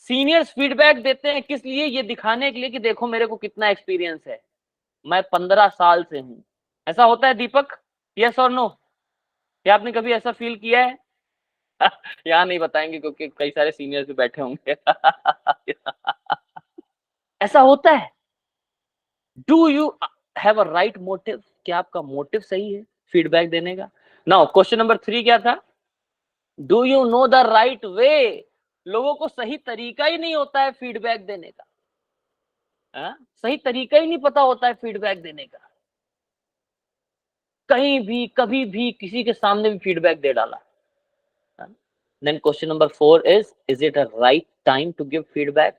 सीनियर्स फीडबैक देते हैं किस लिए? ये दिखाने के लिए कि देखो मेरे को कितना एक्सपीरियंस है, मैं 15 साल से हूं। ऐसा होता है दीपक? यस और नो? क्या आपने कभी ऐसा फील किया है? यहाँ नहीं बताएंगे क्योंकि कई सारे सीनियर्स भी बैठे होंगे। ऐसा होता है। Do you have a right motive? क्या आपका मोटिव सही है फीडबैक देने का? नाउ क्वेश्चन नंबर 3 क्या था? Do you know the right वे? लोगों को सही तरीका ही नहीं होता है फीडबैक देने का। सही तरीका ही नहीं पता होता है फीडबैक देने का, कहीं भी कभी भी किसी के सामने भी फीडबैक दे डाला। Then question number 4 is it a right time to give feedback?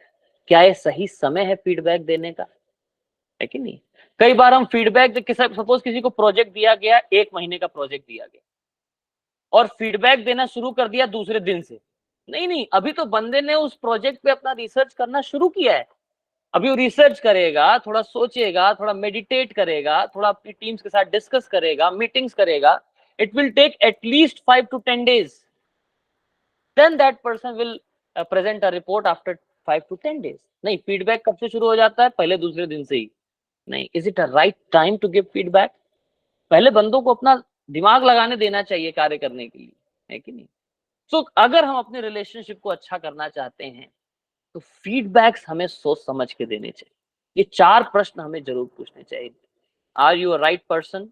क्या ये सही समय है फीडबैक देने का, है कि नहीं? कई बार हम फीडबैक, सपोज किसी को प्रोजेक्ट दिया गया, 1 महीने का प्रोजेक्ट दिया गया और फीडबैक देना शुरू कर दिया दूसरे दिन से। नहीं, अभी तो बंदे ने उस प्रोजेक्ट पे अपना रिसर्च करना शुरू किया है। अभी वो रिसर्च करेगा, थोड़ा सोचेगा, थोड़ा मेडिटेट करेगा, थोड़ा अपनी टीम्स के साथ डिस्कस करेगा, मीटिंग्स करेगा। It will take at least 5 to 10 days. Then that person will present a report after 5 to 10 days. नहीं, फीडबैक कब से शुरू हो जाता है? पहले दूसरे दिन से ही। नहीं, is it a right time to give feedback? पहले बंदों को अपना दिमाग लगाने देना चाहिए कार्य करने के लिए, है कि नहीं? तो अगर हम अपने रिलेशनशिप को अच्छा करना चाहते हैं तो फीडबैक्स हमें सोच समझ के देने चाहिए। ये 4 प्रश्न हमें जरूर पूछने चाहिए। Are you a right person?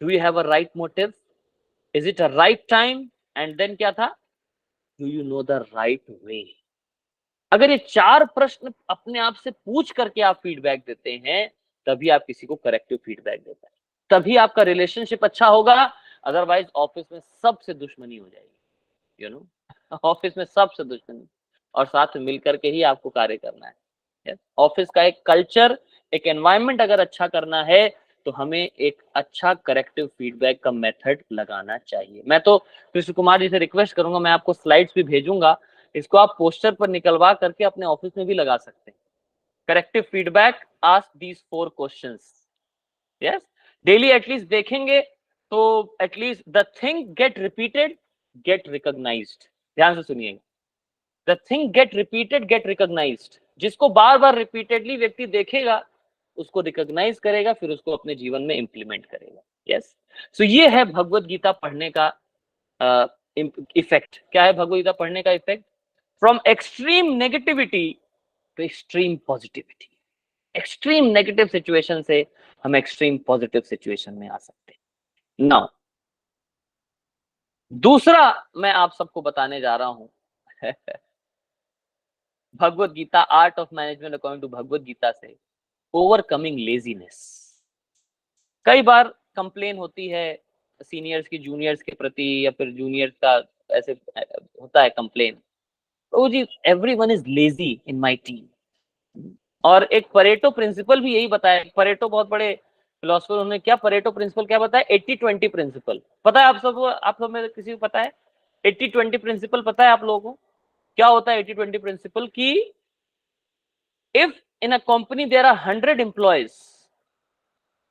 Do you have a right motive? Is it a right time? And then क्या था? Do you know the right way? अगर ये 4 प्रश्न अपने आप से पूछ करके आप फीडबैक देते हैं, तभी आप किसी को करेक्टिव फीडबैक देते हैं, तभी आपका रिलेशनशिप अच्छा होगा। अदरवाइज ऑफिस में सबसे दुश्मनी हो जाएगी, यू नो, ऑफिस में सबसे दुश्मनी, और साथ में मिलकर के ही आपको कार्य करना है। ऑफिस का एक कल्चर, एक एनवायरनमेंट अगर अच्छा करना है तो हमें एक अच्छा करेक्टिव फीडबैक का मेथड लगाना चाहिए। मैं तो कृष्ण कुमार जी से रिक्वेस्ट करूंगा, मैं आपको स्लाइड्स भी भेजूंगा, इसको आप पोस्टर पर निकलवा करके अपने ऑफिस में भी लगा सकते हैं। Corrective feedback, ask these 4 questions. Yes, daily at least देखेंगे तो at least the thing get repeated get recognised. ध्यान से सुनिएगा, the thing get repeated get recognised. जिसको बार बार रिपीटेडली व्यक्ति देखेगा उसको रिकॉग्नाइज करेगा, फिर उसको अपने जीवन में इंप्लीमेंट करेगा। यस, सो ये है भगवत गीता पढ़ने का इफेक्ट। क्या है भगवत गीता पढ़ने का effect? From extreme negativity to extreme positivity. Extreme negative situation से हम एक्सट्रीम पॉजिटिव सिचुएशन में आ सकते हैं। नाउ दूसरा मैं आप सबको बताने जा रहा हूं Bhagwat Gita, art of management according to Bhagwat Gita से, ओवरकमिंग लेजीनेस। कई बार कंप्लेन होती है सीनियर्स की जूनियर्स के प्रति, या फिर जूनियर्स का ऐसे होता है कंप्लेन, ओ जी everyone is lazy in my team. और एक परेटो प्रिंसिपल भी यही बताया। परेटो बहुत बड़े फिलोसोफर, उन्होंने क्या परेटो प्रिंसिपल क्या बताया? 80-20 प्रिंसिपल। पता है आप सब में किसी को पता है 80-20 प्रिंसिपल? पता है आप लोगों को क्या होता है 80-20 प्रिंसिपल? कि if in a company there are 100 employees,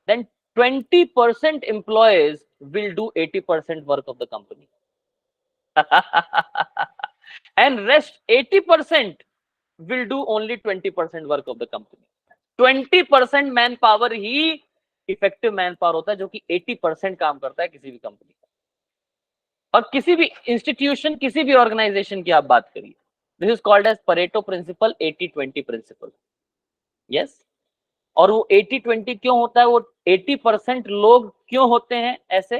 then 20% employees will do 80% work of the company and rest 80% will do only 20% work of the company. 20% man power he effective man power होता है, जो कि 80% काम करता है किसी भी कंपनी का। और किसी भी इंस्टीट्यूशन, किसी भी ऑर्गेनाइजेशन की आप बात करिए, this is called as Pareto principle, 80-20 principle. Yes, और वो 80-20 क्यों होता है? वो 80% लोग क्यों होते हैं ऐसे?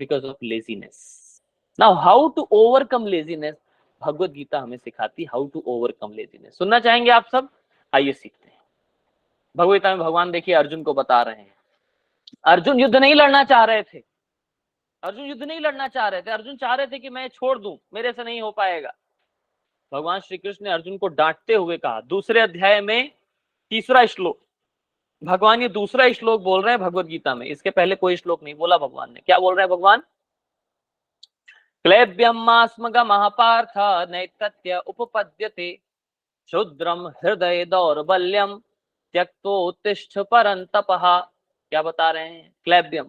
Because of laziness. Now how to overcome laziness, Bhagwat Gita हमें सिखाती हाउ टू ओवरकम लेजीनेस। सुनना चाहेंगे आप सब? आइए सीखते हैं। भगवत गीता में भगवान देखिए अर्जुन को बता रहे हैं, अर्जुन युद्ध नहीं लड़ना चाह रहे थे, अर्जुन युद्ध नहीं लड़ना चाह रहे थे, अर्जुन चाह रहे थे कि मैं छोड़ दूं, मेरे से नहीं हो पाएगा। भगवान श्री कृष्ण ने अर्जुन को डांटते हुए कहा, दूसरे अध्याय में 3रा श्लोक, भगवान ये दूसरा श्लोक बोल रहे हैं भगवत गीता में, इसके पहले कोई श्लोक नहीं बोला भगवान ने। क्या बोल रहे हैं भगवान? क्लेब्यमास्मगमः पार्थ नैतत्य उपपद्यते, क्षुद्रम हृदय दौर्बल्यम त्यक्तोत्तिष्ठ परंतपः। क्या बता रहे हैं? क्लेब्यम,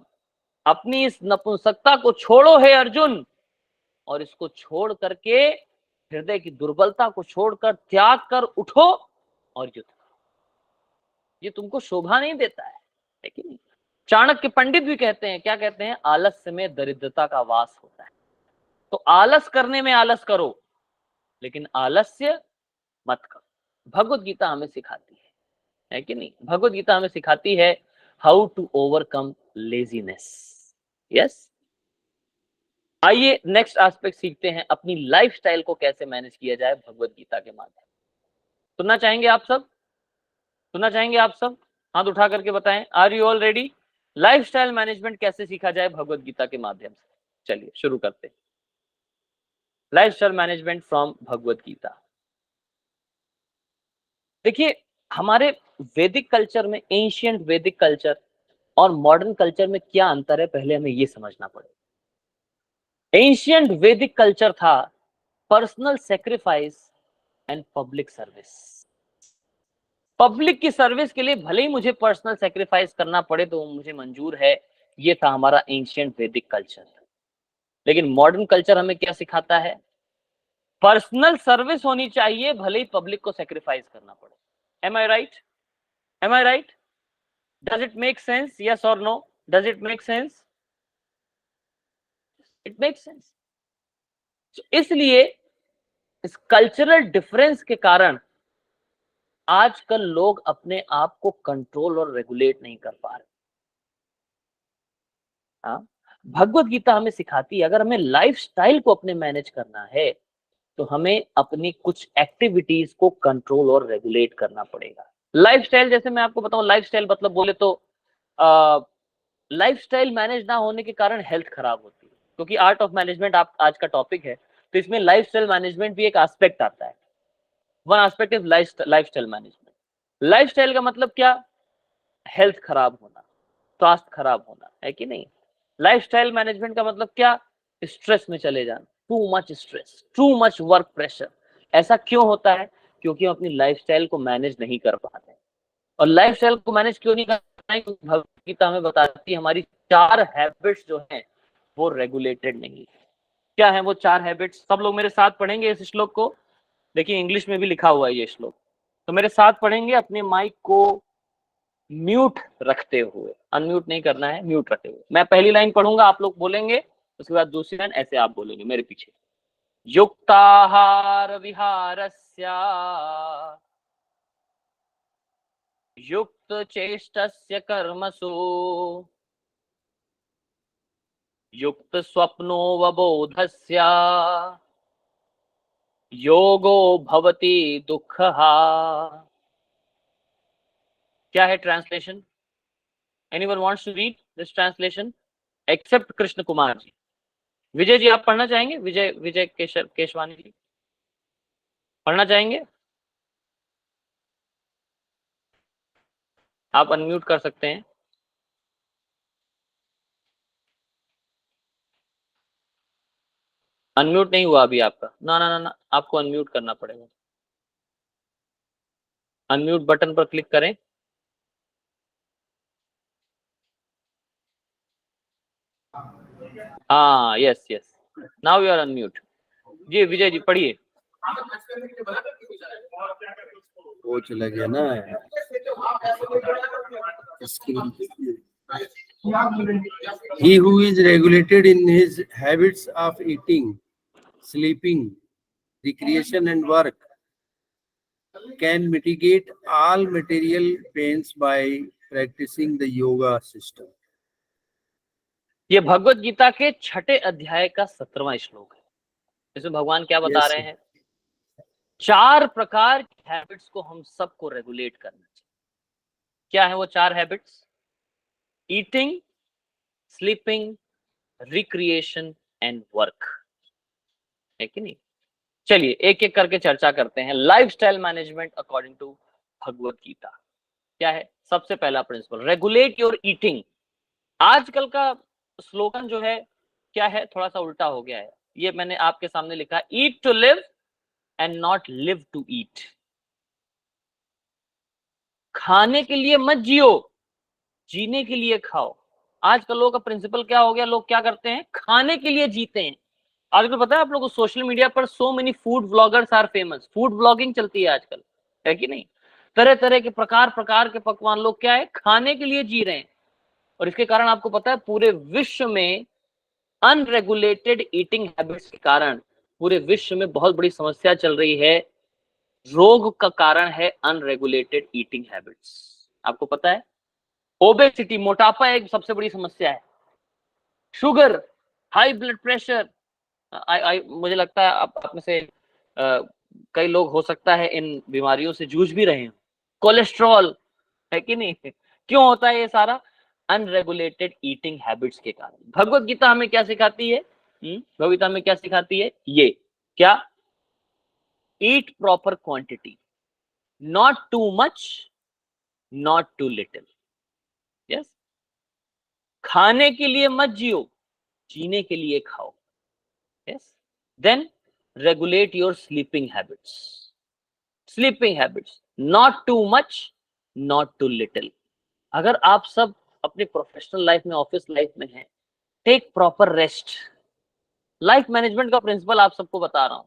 अपनी इस नपुंसकता को छोड़ो हे अर्जुन, और इसको छोड़ करके, हृदय की दुर्बलता को छोड़कर, त्याग कर उठो और युद्ध करो। ये तुमको शोभा नहीं देता है, लेकिन चाणक्य पंडित भी कहते हैं, क्या कहते हैं? आलस्य में दरिद्रता का वास होता है। तो आलस करने में आलस करो, लेकिन आलस्य मत करो। भगवत गीता हमें सिखाती है कि नहीं? भगवत गीता हमें सिखाती है how to overcome laziness. Yes, आइए नेक्स्ट एस्पेक्ट सीखते हैं, अपनी लाइफस्टाइल को कैसे मैनेज किया जाए भगवत गीता के माध्यम। सुनना चाहेंगे आप सब? सुनना चाहेंगे आप सब? हाथ उठा करके बताएं, are you all ready? Lifestyle management कैसे सीखा जाए भगवत गीता के माध्यम से? चलिए शुरू करते हैं। Lifestyle management from Bhagwat Gita. देखिए, हमारे वैदिक कल्चर में, एंशिएंट वैदिक कल्चर और मॉडर्न कल्चर में क्या अंतर है, पहले हमें ये समझना पड़ेगा। एंशिएंट वैदिक कल्चर था personal sacrifice and public service. Public की सर्विस के लिए भले ही मुझे पर्सनल सेक्रीफाइस करना पड़े तो मुझे मंजूर है, ये था हमारा एंशिएंट वैदिक कल्चर। लेकिन मॉडर्न कल्चर हमें क्या सिखाता है? पर्सनल सर्विस होनी चाहिए, भले ही पब्लिक को सेक्रीफाइस करना पड़े। Am I right? Am I right? Does it make sense? Yes और no? Does it make sense? It makes sense. इसलिए इस कल्चरल डिफरेंस के कारण आजकल लोग अपने आप को कंट्रोल और रेगुलेट नहीं कर पा रहे। हाँ, भगवत गीता हमें सिखाती है अगर हमें लाइफस्टाइल को अपने मैनेज करना है तो हमें अपनी कुछ एक्टिविटीज को कंट्रोल और रेगुलेट करना पड़ेगा। लाइफस्टाइल, जैसे मैं आपको बताऊं, लाइफस्टाइल मतलब बोले तो लाइफस्टाइल मैनेज ना होने के कारण हेल्थ खराब होती है, क्योंकि आर्ट ऑफ मैनेजमेंट आप आज का टॉपिक है, तो इसमें लाइफस्टाइल मैनेजमेंट भी एक एस्पेक्ट आता है। One aspect is lifestyle management. Lifestyle का मतलब क्या? हेल्थ खराब होना, स्वास्थ्य खराब होना, है कि नहीं। लाइफस्टाइल मैनेजमेंट का मतलब क्या, स्ट्रेस में चले जाना, too much stress, too much work pressure. ऐसा क्यों होता है, क्योंकि हम अपनी लाइफस्टाइल को मैनेज नहीं कर पाते। और लाइफस्टाइल को मैनेज क्यों नहीं कर पाते, क्योंकि भगवत गीता हमें बताती है हमारी 4 हैबिट्स जो हैं वो रेगुलेटेड नहीं। क्या है वो 4 हैबिट्स, सब लोग मेरे साथ पढ़ेंगे इस श्लोक को। देखिए इंग्लिश में भी लिखा हुआ है ये श्लोक, तो मेरे साथ पढ़ेंगे अपने माइक को म्यूट रखते हुए, अनम्यूट नहीं करना है, म्यूट रखते हुए। मैं पहली लाइन पढ़ूंगा, आप लोग बोलेंगे, उसके बाद दूसरी लाइन ऐसे आप बोलेंगे मेरे पीछे। युक्ताहार विहारस्य युक्त चेष्टस्य कर्मसु युक्त स्वप्नोवबोधस्य योगो भवति दुःखः। क्या है translation? Anyone wants to read this translation except Krishna Kumar ji? Vijay ji आप पढ़ना चाहेंगे? विजय केशवानी जी पढ़ना चाहेंगे? आप अनम्यूट कर सकते हैं। अनम्यूट नहीं हुआ अभी आपका, ना ना ना ना, आपको अनम्यूट करना पड़ेगा। अनम्यूट बटन पर क्लिक करें। हाँ yes yes, now you are unmute. जी विजय जी पढ़िए। वो चला गया ना। He who is regulated in his habits of eating, sleeping, recreation and work can mitigate all material pains by practicing the yoga system. ये भगवत गीता के 6ठे अध्याय का 17वां श्लोक है। इसमें भगवान क्या बता रहे हैं, 4 प्रकार की हैबिट्स को हम सबको रेगुलेट करना चाहिए। क्या है वो 4 habits? Eating, sleeping, recreation and work, है कि नहीं। चलिए एक एक करके चर्चा करते हैं। Lifestyle management according to Bhagwat Gita क्या है? सबसे पहला प्रिंसिपल, रेगुलेट योर ईटिंग। आजकल का स्लोगन जो है क्या है, थोड़ा सा उल्टा हो गया है। ये मैंने आपके सामने लिखा, eat to live and not live to eat. खाने के लिए मत जियो, जीने के लिए खाओ। आजकल लोगों का प्रिंसिपल क्या हो गया, लोग क्या करते हैं, खाने के लिए जीते हैं। आजकल पता है आप लोगों को, सोशल मीडिया पर so many food bloggers are famous. Food blogging चलती है आजकल, है कि नहीं। तरह तरह के प्रकार के पकवान, लोग क्या है, खाने के लिए जी रहे हैं। और इसके कारण आपको पता है पूरे विश्व में अनरेगुलेटेड ईटिंग हैबिट्स के कारण पूरे विश्व में बहुत बड़ी समस्या चल रही है। रोग का कारण है अनरेगुलेटेड ईटिंग हैबिट्स। आपको पता है ओबेसिटी, मोटापा एक सबसे बड़ी समस्या है। शुगर, हाई ब्लड प्रेशर, मुझे लगता है आप में से कई लोग हो सकता है इन बीमारियों से जूझ भी रहे हैं। कोलेस्ट्रॉल, है कि नहीं। क्यों होता है ये सारा? अनरेगुलेटेड ईटिंग हैबिट्स के कारण। भगवत गीता हमें क्या सिखाती है? भगवत गीता हमें क्या सिखाती है? ये क्या, eat proper quantity, not too much, not too little. Yes, खाने के लिए मत जियो, जीने के लिए खाओ। Yes, then regulate your sleeping habits. Sleeping habits, not too much, not too little. अगर आप सब अपने प्रोफेशनल लाइफ में, ऑफिस लाइफ में हैं, take proper rest. Life management का प्रिंसिपल आप सबको बता रहा हूं।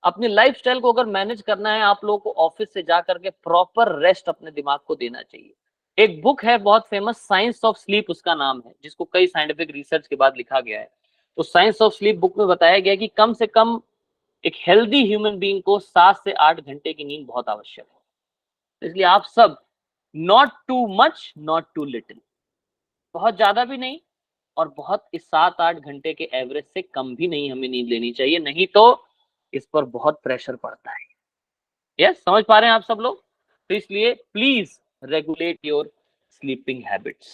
अपनी लाइफस्टाइल को अगर मैनेज करना है, आप लोगों को ऑफिस से जाकर के प्रॉपर रेस्ट अपने दिमाग को देना चाहिए। एक बुक है बहुत फेमस, साइंस ऑफ स्लीप उसका नाम है, जिसको कई साइंटिफिक रिसर्च के बाद लिखा गया है। तो साइंस ऑफ स्लीप बुक में बताया गया कि कम से कम एक हेल्दी ह्यूमन बीइंग को 7 से 8 घंटे की नींद बहुत आवश्यक है। इसलिए आप सब not too much, not too little, बहुत ज्यादा भी नहीं और बहुत इस 7-8 घंटे के एवरेज से कम भी नहीं हमें नींद लेनी चाहिए, नहीं तो इस पर बहुत प्रेशर पड़ता है। यस, समझ पा रहे हैं आप सब लोग? तो इसलिए please regulate your sleeping habits.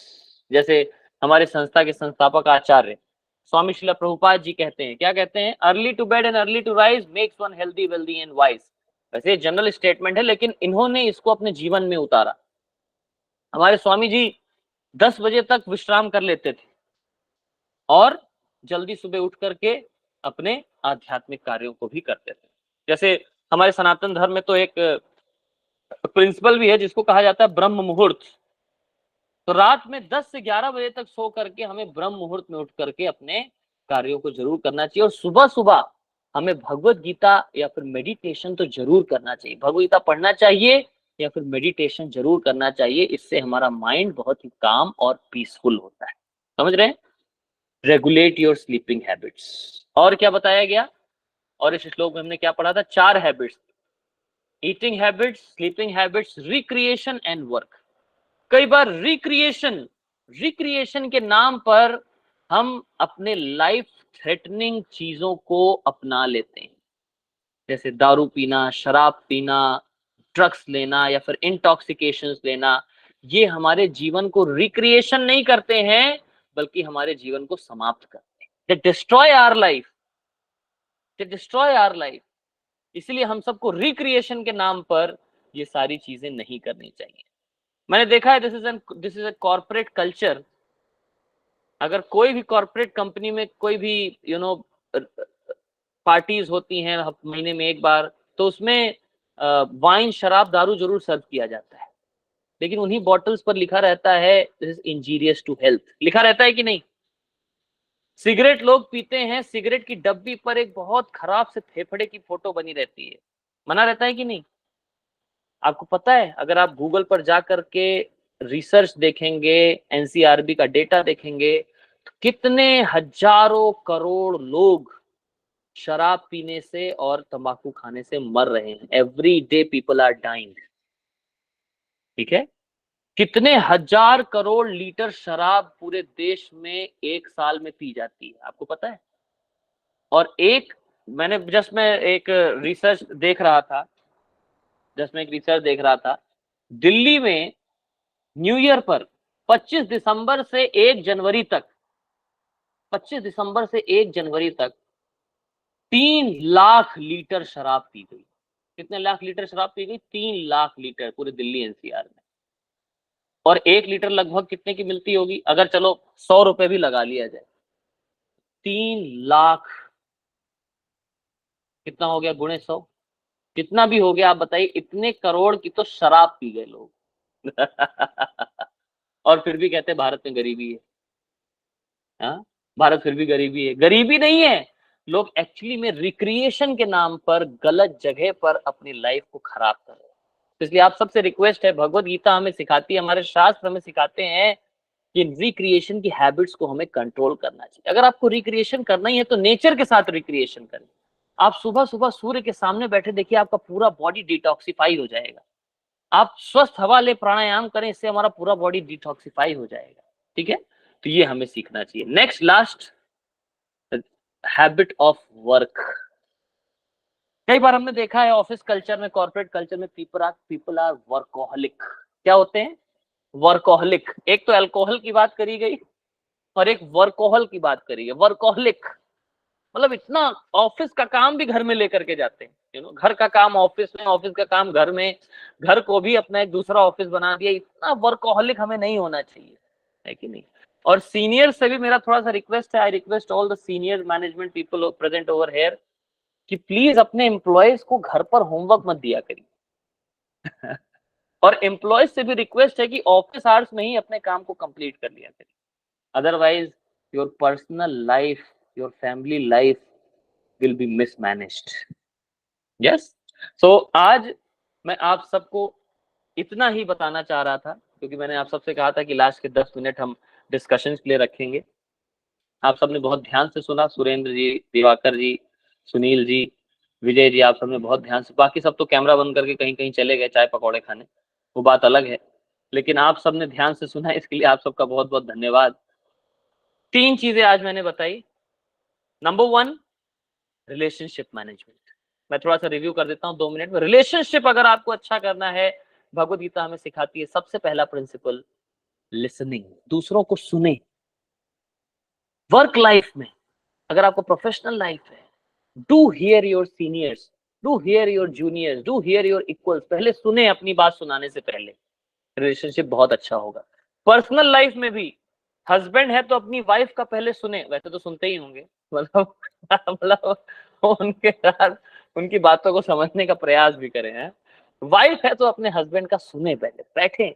जैसे हमारे संस्था के संस्थापक आचार्य स्वामी श्रील प्रभुपाद जी कहते हैं, क्या कहते हैं? Early to bed and early to rise makes one healthy, wealthy and wise. वैसे जनरल स्टेटमेंट है, लेकिन इन्होंने इसको अपने जीवन में उतारा। हमारे स्वामी जी 10 बजे तक विश्राम कर लेते थे और जल्दी सुबह उठ करके अपने आध्यात्मिक कार्यों को भी करते थे। जैसे हमारे सनातन धर्म में तो एक प्रिंसिपल भी है जिसको कहा जाता है ब्रह्म मुहूर्त। तो रात में 10 से 11 बजे तक सो करके हमें ब्रह्म मुहूर्त में उठ करके अपने कार्यों को जरूर करना चाहिए, और सुबह सुबह हमें भगवत गीता या फिर मेडिटेशन तो जरूर करना चाहिए। भगवत गीता पढ़ना चाहिए या फिर मेडिटेशन जरूर करना चाहिए। इससे हमारा माइंड बहुत ही काम और पीसफुल होता है। समझ रहे हैं? Regulate your sleeping habits. और क्या बताया गया? और इस श्लोक में हमने क्या पढ़ा था? 4 habits: eating habits, sleeping habits, recreation and work. कई बार रिक्रिएशन के नाम पर हम अपने लाइफ थ्रेटनिंग चीजों को अपना लेते हैं, जैसे दारू पीना, शराब पीना, ड्रग्स लेना या फिर इंटॉक्सिकेशंस लेना। ये हमारे जीवन को रिक्रिएशन नहीं करते हैं, बल्कि हमारे जीवन को समाप्त करते हैं। They destroy our life, they destroy our life. इसलिए हम सबको रिक्रिएशन के नाम पर ये सारी चीजें नहीं करनी चाहिए। मैंने देखा है this is a corporate culture. अगर कोई भी कॉर्पोरेट कंपनी में कोई भी पार्टीज होती हैं महीने में एक बार, तो उसमें वाइन, शराब, दारू जरूर सर्व किया जाता है, लेकिन उन्हीं बॉटल्स पर लिखा रहता है this is injurious to health. लिखा रहता है कि नहीं? सिगरेट लोग पीते हैं, सिगरेट की डब्बी पर एक बहुत खराब से फेफड़े की फोटो बनी रहती है। मना रहता है कि नहीं? आपको पता है, अगर आप गूगल पर जा करके रिसर्च देखेंगे, एनसीआरबी का डेटा देखेंगे, तो कितने हजारों करोड़ लोग शराब पीने से और तंबाकू खाने से मर रहे हैं। Every day people are dying. ठीक है? कितने हजार करोड़ लीटर शराब पूरे देश में एक साल में पी जाती है, आपको पता है? और मैं एक रिसर्च देख रहा था, दिल्ली में न्यू ईयर पर 25 दिसंबर से 1 जनवरी तक 3 लाख लीटर शराब पी गई। कितने लाख लीटर शराब पी गई? 3 लाख लीटर पूरे दिल्ली एनसीआर में। और 1 लीटर लगभग कितने की मिलती होगी? अगर चलो 100 रुपए भी लगा लिया जाए, 3 लाख कितना हो गया? गुणे 100, कितना भी हो गया आप बताइए। इतने करोड़ की तो शराब पी गए लोग। और फिर भी कहते हैं भारत में गरीबी है। हाँ, भारत फिर भी गरीबी है। गरीबी नहीं है, लोग एक्चुअली में रिक्रिएशन के नाम पर गलत जगह पर अपनी लाइफ को खराब कर रहे हैं। इसलिए आप सबसे रिक्वेस्ट है, भगवत गीता हमें सिखाती है, हमारे शास्त्र हमें सिखाते हैं कि रिक्रिएशन की हैबिट्स को हमें कंट्रोल करना चाहिए। अगर आपको रिक्रिएशन करना ही है तो नेचर के साथ रिक्रिएशन करें। आप सुबह सुबह सूर्य के सामने बैठे देखिए, आपका पूरा बॉडी डिटॉक्सिफाई हो जाएगा। आप स्वस्थ हवा ले, प्राणायाम करें, इससे हमारा पूरा बॉडी डिटॉक्सिफाई हो जाएगा। ठीक है? तो ये हमें सीखना चाहिए। Next, last, habit of work. कई बार हमने देखा है ऑफिस कल्चर में, कॉर्पोरेट कल्चर में, पीपल आर वर्कोहलिक। क्या होते हैं? वर्कोहलिक। एक तो अल्कोहल की बात करी गई और एक वर्कोहल की बात करी है। वर्कोहलिक मतलब इतना ऑफिस का काम भी घर में लेकर के जाते हैं। घर का काम ऑफिस में, ऑफिस का काम घर में, घर को भी अपना एक दूसरा ऑफिस बना दिया। इतना वर्कोहलिक हमें नहीं होना चाहिए, है कि नहीं? और सीनियर से भी मेरा थोड़ा सा रिक्वेस्ट है, I request all the senior management people present over here कि प्लीज अपने एम्प्लॉयज को घर पर होमवर्क मत दिया करिए। और एम्प्लॉयज से भी रिक्वेस्ट है कि ऑफिस आवर्स में ही अपने काम को कंप्लीट कर लिया करिए। Otherwise your personal life, your family life will be mismanaged. Yes, so आज मैं आप सबको इतना ही बताना चाह रहा था, क्योंकि मैंने आप सबसे कहा था कि लास्ट के 10 मिनट हम डिस्कशन के लिए रखेंगे। आप सबने बहुत ध्यान से सुना। सुरेंद्र जी, दिवाकर जी, सुनील जी, विजय जी, आप सबने बहुत ध्यान से। बाकी सब तो कैमरा बंद करके कहीं कहीं चले गए चाय पकौड़े खाने, वो बात अलग है, लेकिन आप सबने ध्यान से सुना, इसके लिए आप सबका बहुत बहुत धन्यवाद। 3 चीजें आज मैंने बताई। Number 1, relationship management. मैं थोड़ा सा रिव्यू कर देता हूं 2 मिनट में। रिलेशनशिप अगर आपको अच्छा करना है, भगवत गीता हमें सिखाती है, सबसे पहला प्रिंसिपल लिसनिंग, दूसरों को सुने। वर्क लाइफ में, अगर आपको प्रोफेशनल लाइफ है, do here your seniors, do here your juniors, do here your equals. पहले सुने, अपनी बात सुनाने से पहले। रिलेशनशिप बहुत अच्छा होगा। पर्सनल लाइफ में भी हस्बैंड है तो अपनी वाइफ का पहले सुने, वैसे तो सुनते ही होंगे, मतलब उनके साथ उनकी बातों को समझने का प्रयास भी करें हैं। वाइफ है तो अपने हस्बैंड का सुने, पहले बैठे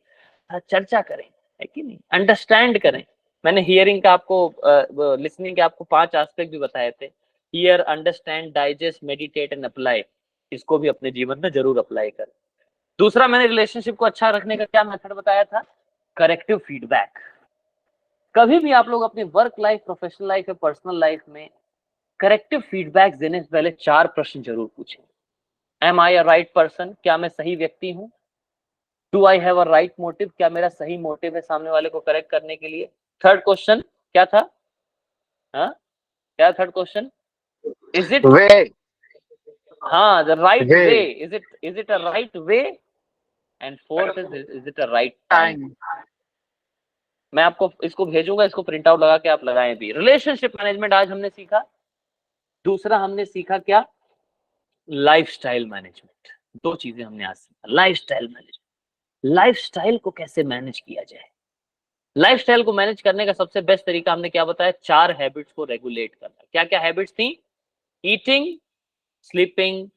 चर्चा करें, है कि नहीं, अंडरस्टैंड करें। मैंने हियरिंग का आपको लिसनिंग के आपको 5 एस्पेक्ट भी बताए थे, here, understand, digest, meditate and apply. इसको भी अपने जीवन में जरूर अप्लाई करें। दूसरा मैंने रिलेशनशिप को अच्छा रखने का क्या मेथड बताया था, करेक्टिव फीडबैक। कभी भी आप लोग अपनी वर्क लाइफ, प्रोफेशनल लाइफ या पर्सनल लाइफ में करेक्टिव फीडबैक देने से पहले 4 प्रश्न जरूर पूछें। Am I a right person, क्या मैं सही व्यक्ति हूं? Do I have a right motive, क्या मेरा सही मोटिव है सामने वाले को करेक्ट करने के लिए? थर्ड क्वेश्चन क्या था? क्या third question? Is it way, हाँ, the right way, is it a right way? And fourth is it a right time? मैं आपको इसको भेजूंगा, इसको प्रिंट आउट लगा के आप लगाएं भी। रिलेशनशिप मैनेजमेंट आज हमने सीखा। दूसरा हमने सीखा क्या, लाइफस्टाइल मैनेजमेंट। 2 चीजें हमने आज सीखा। लाइफस्टाइल मैनेजमेंट, लाइफस्टाइल को कैसे मैनेज किया जाए। लाइफस्टाइल को मैनेज करने का सबसे बेस्ट तरीका हमने क्या बताया, 4 हैबिट्स को रेगुलेट करना। क्या क्या हैबिट्स थी? Eating, sleeping,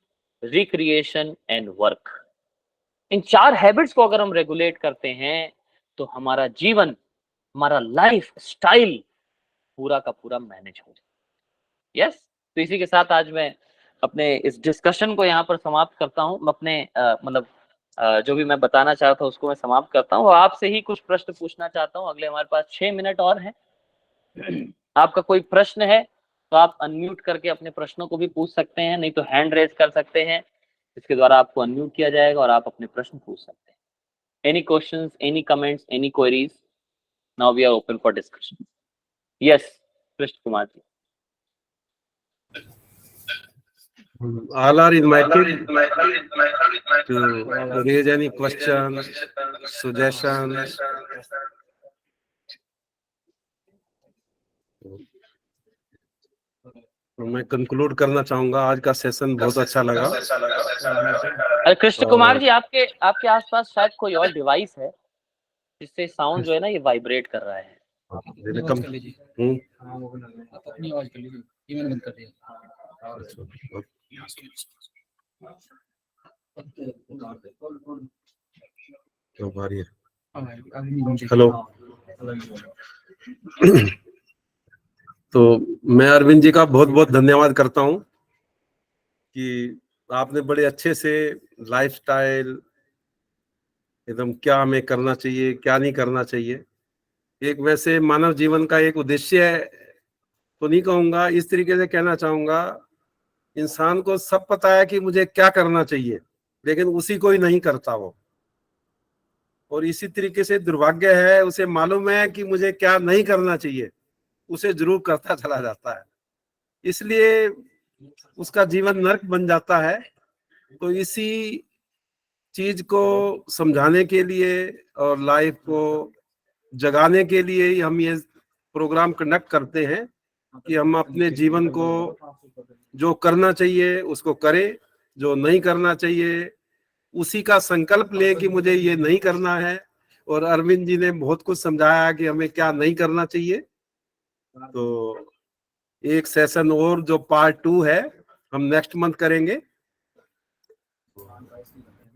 recreation and work. In 4 habits को अगर हम रेगुलेट करते हैं तो हमारा जीवन, हमारा लाइफ स्टाइल पूरा का पूरा मैनेज हो जाए। यस, तो इसी के साथ आज मैं अपने इस डिस्कशन को यहाँ पर समाप्त करता हूँ। मैं अपने मतलब जो भी मैं बताना चाहता था उसको मैं समाप्त करता हूँ। आपसे ही कुछ प्रश्न पूछना चाहता हूँ। अगले हमारे पास 6 मिनट और हैं। आपका कोई प्रश्न है तो आप अनम्यूट करके अपने प्रश्नों को भी पूछ सकते हैं, नहीं तो हैंड रेज कर सकते हैं, इसके द्वारा आपको अनम्यूट किया जाएगा और आप अपने प्रश्न पूछ सकते हैं। Any questions, any comments, any queries? Now we are open for discussion. Yes, Krishna Kumar ji. All are invited to raise any question, suggestion. तो मैं कंक्लूड करना चाहूंगा। आज का सेशन बहुत अच्छा लगा। कृष्ण कुमार जी, आपके आसपास शायद कोई और डिवाइस है जिससे साउंड जो है ना ये वाइब्रेट कर रहा है। अपनी आवाज कर लीजिए, ईमेल बंद कर दिया। हेलो, तो मैं अरविंद जी का बहुत बहुत धन्यवाद करता हूं कि आपने बड़े अच्छे से लाइफस्टाइल, एकदम क्या हमें करना चाहिए, क्या नहीं करना चाहिए, एक वैसे मानव जीवन का एक उद्देश्य है तो नहीं कहूंगा, इस तरीके से कहना चाहूंगा, इंसान को सब पता है कि मुझे क्या करना चाहिए, लेकिन उसी को ही नहीं करता वो। और इसी तरीके से दुर्भाग्य है, उसे मालूम है कि मुझे क्या नहीं करना चाहिए, उसे जरूर करता चला जाता है, इसलिए उसका जीवन नरक बन जाता है। तो इसी चीज को समझाने के लिए और लाइफ को जगाने के लिए ही हम ये प्रोग्राम कंडक्ट करते हैं कि हम अपने जीवन को जो करना चाहिए उसको करें, जो नहीं करना चाहिए उसी का संकल्प लें कि मुझे ये नहीं करना है। और अरविंद जी ने बहुत कुछ समझाया कि हमें क्या नहीं करना चाहिए। तो एक सेशन और जो पार्ट 2 है हम नेक्स्ट मंथ करेंगे।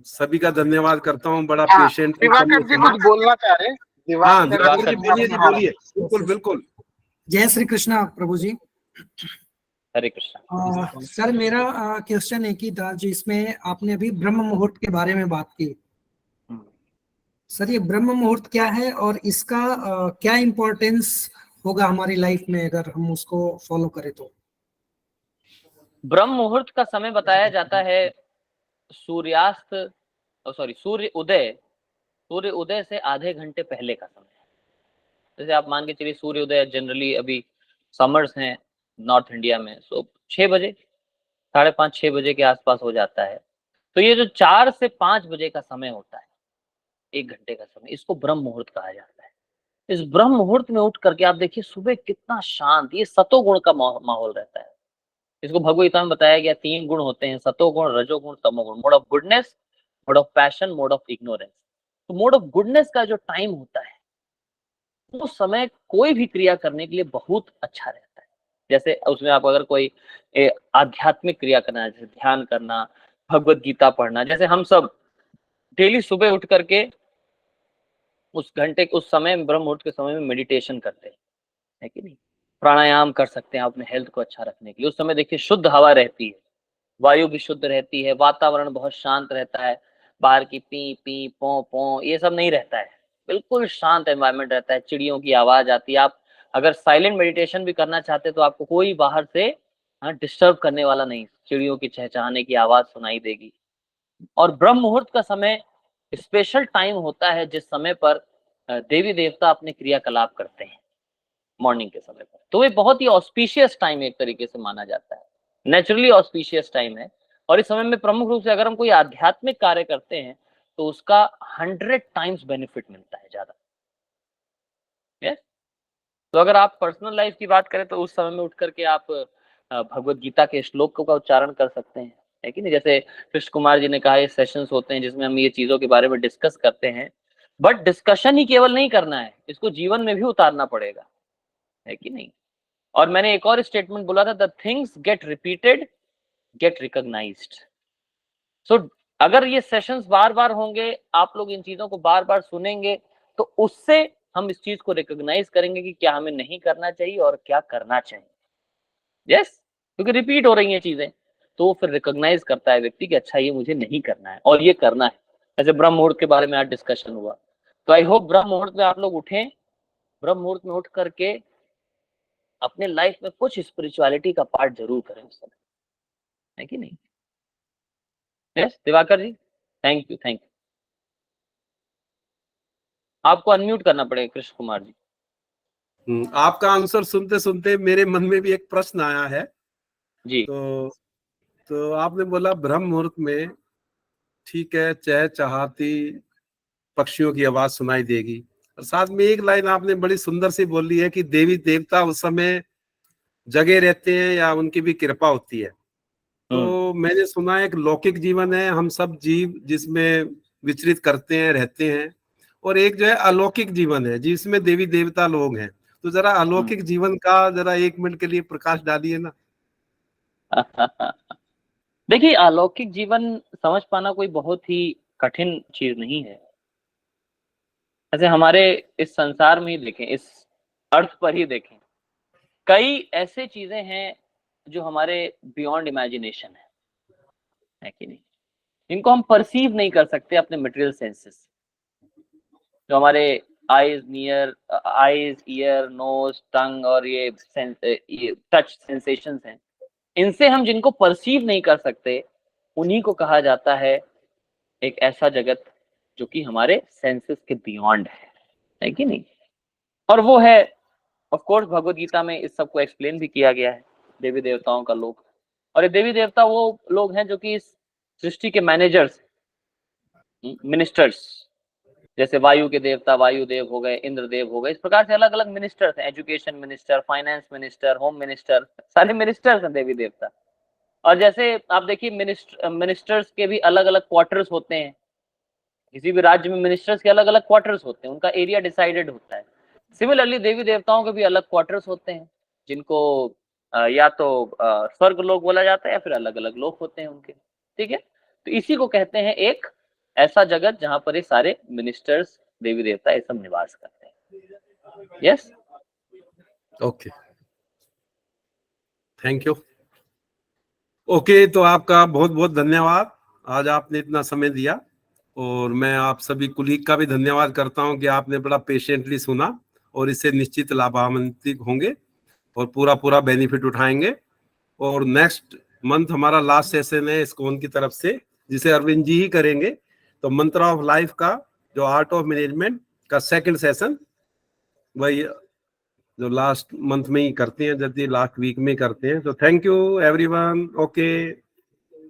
सभी का धन्यवाद करता हूँ, बड़ा पेशेंट। दिवाकर जी कुछ बोलना चाह रहे हैं? हाँ, दिवाकर जी बोलिए जी, बोलिए। बिल्कुल बिल्कुल। जय श्री कृष्णा प्रभु जी। हरे कृष्णा। सर, मेरा क्वेश्चन एक ही था जिसमें आपने अभी ब्रह्म मुहूर्त के बारे में बात की। सर, ये ब्रह्म मुहूर्त क्या है और इसका क्या इम्पोर्टेंस होगा हमारी लाइफ में अगर हम उसको फॉलो करें तो? ब्रह्म मुहूर्त का समय बताया जाता है सूर्यास्त, सूर्य उदय से आधे घंटे पहले का समय। जैसे आप मान के चलिए सूर्य उदय जनरली अभी समर्स हैं नॉर्थ इंडिया में, सो 6 बजे, 5:30 6 बजे के आसपास हो जाता है। तो ये जो 4 से 5 बजे का समय होता है, 1 घंटे का समय, इसको ब्रह्म मुहूर्त कहा जाता है। इस ब्रह्म मुहूर्त में उठ करके आप देखिए सुबह कितना शांत, ये सतोगुण का माहौल रहता है। इसको भगवद गीता में बताया गया 3 गुण होते हैं, सतोगुण, रजोगुण, तमोगुण। Mode of goodness, mode of passion, mode of ignorance. तो मोड ऑफ गुडनेस का जो टाइम होता है वो समय कोई भी क्रिया करने के लिए बहुत अच्छा रहता है। जैसे उसमें आप अगर कोई आध्यात्मिक क्रिया करना है, जैसे ध्यान करना, भगवत गीता पढ़ना, जैसे हम सब डेली सुबह उठ करके उस घंटे उस समय ब्रह्म मुहूर्त के समय में मेडिटेशन करते हैं, है कि नहीं? प्राणायाम कर सकते हैं अपने हेल्थ को अच्छा रखने के लिए। उस समय देखिए शुद्ध हवा रहती है, वायु भी शुद्ध रहती है, वातावरण बहुत शांत रहता है, बाहर की पी पी पो पो ये सब नहीं रहता है, बिल्कुल शांत एनवायरनमेंट रहता है, चिड़ियों की आवाज आती है। आप अगर साइलेंट मेडिटेशन भी करना चाहते तो आपको कोई बाहर से डिस्टर्ब करने वाला नहीं, चिड़ियों की चहचहाने की आवाज सुनाई देगी। और ब्रह्म मुहूर्त का समय स्पेशल टाइम होता है जिस समय पर देवी देवता अपने क्रियाकलाप करते हैं मॉर्निंग के समय पर, तो ये बहुत ही ऑस्पिशियस टाइम एक तरीके से माना जाता है, नेचुरली ऑस्पिशियस टाइम है। और इस समय में प्रमुख रूप से अगर हम कोई आध्यात्मिक कार्य करते हैं तो उसका 100 टाइम्स बेनिफिट मिलता है ज्यादा। यस, तो अगर आप पर्सनल लाइफ की बात करें तो उस समय में उठ करके आप भगवत गीता के श्लोक का उच्चारण कर सकते हैं, है कि नहीं? जैसे कृष्ण कुमार जी ने कहा ये सेशंस होते हैं जिसमें हम ये चीजों के बारे में डिस्कस करते हैं, बट डिस्कशन ही केवल नहीं करना है, इसको जीवन में भी उतारना पड़ेगा, है कि नहीं? और मैंने एक और स्टेटमेंट बोला था, the things get repeated get recognised. So अगर ये सेशंस बार बार होंगे, आप लोग इन चीजों को बार बार सुनेंगे, तो उससे हम इस चीज को रिकॉग्नाइज करेंगे कि क्या हमें नहीं करना चाहिए और क्या करना चाहिए। यस, क्योंकि रिपीट हो रही हैं चीजें, तो फिर रिकॉग्नाइज करता है व्यक्ति कि अच्छा ये मुझे नहीं करना है और ये करना है। जैसे ब्रह्म मुहूर्त के बारे में आज डिस्कशन हुआ, तो आई होप ब्रह्म मुहूर्त में आप लोग उठें, ब्रह्म मुहूर्त में उठ करके अपने लाइफ में कुछ स्पिरिचुअलिटी का पार्ट जरूर करें उस समय, है कि नहीं? Yes Diwakar ji, thank you thank you. आपको अनम्यूट करना पड़ेगा कृष्ण कुमार जी। आपका आंसर सुनते सुनते मेरे मन में भी एक प्रश्न आया है जी। तो आपने बोला ब्रह्म मुहूर्त में ठीक है चहचहाती पक्षियों की आवाज सुनाई देगी, और साथ में एक लाइन आपने बड़ी सुंदर सी बोली है कि देवी देवता उस समय जगे रहते हैं या उनकी भी कृपा होती है। तो मैंने सुना है एक लौकिक जीवन है, हम सब जीव जिसमें विचरित करते हैं रहते हैं, और एक जो है अलौकिक जीवन है जिसमें देवी देवता लोग हैं। तो जरा अलौकिक जीवन का जरा 1 मिनट के लिए प्रकाश डालिए ना। देखिए अलौकिक जीवन समझ पाना कोई बहुत ही कठिन चीज नहीं है। ऐसे हमारे इस संसार में ही देखें, इस अर्थ पर ही देखें, कई ऐसे चीजें हैं जो हमारे बियॉन्ड इमेजिनेशन है कि नहीं? इनको हम परसीव नहीं कर सकते अपने मटेरियल सेंसेस। जो हमारे आईज ईयर नोज टंग और ये टच सेंसेशंस हैं, इनसे हम जिनको परसीव नहीं कर सकते उन्हीं को कहा जाता है एक ऐसा जगत जो कि हमारे सेंसेस के बियॉन्ड है कि नहीं? और वो है ऑफ कोर्स भगवत गीता में इस सब को एक्सप्लेन भी किया गया है, देवी देवताओं का लोक। और ये देवी देवता वो लोग हैं जो कि इस सृष्टि के मैनेजर्स, मिनिस्टर्स, जैसे वायु के देवता वायुदेव हो गए, इंद्रदेव हो गए, इस प्रकार से अलग अलग मिनिस्टर्स हैं, education minister, finance minister, home minister, सारे मिनिस्टर्स हैं देवी देवता। और जैसे आप देखिए मिनिस्टर्स के भी अलग अलग क्वार्टर्स होते हैं, किसी भी राज्य में मिनिस्टर्स के अलग अलग क्वार्टर्स होते हैं, उनका एरिया डिसाइडेड होता है। सिमिलरली देवी देवताओं के भी अलग क्वार्टर्स होते हैं जिनको या तो स्वर्ग लोक बोला जाता है या फिर अलग अलग लोक होते हैं उनके, ठीक है? तो इसी को कहते हैं एक ऐसा जगत जहां पर ये सारे मिनिस्टर्स देवी देवता ये सब निवास करते हैं। Yes, okay, thank you. Okay, तो आपका बहुत बहुत धन्यवाद, आज आपने इतना समय दिया, और मैं आप सभी कुलीग का भी धन्यवाद करता हूं कि आपने बड़ा पेशेंटली सुना, और इससे निश्चित लाभान्वित होंगे और पूरा बेनिफिट उठाएंगे। और नेक्स्ट मंथ हमारा लास्ट सेशन है इस्कॉन की तरफ से, जिसे अरविंद जी ही करेंगे। तो मंत्र ऑफ लाइफ का जो आर्ट ऑफ मैनेजमेंट का सेकंड सेशन, वही जो लास्ट मंथ में ही करते हैं, जल्दी लास्ट वीक में करते हैं। तो thank you everyone. Okay,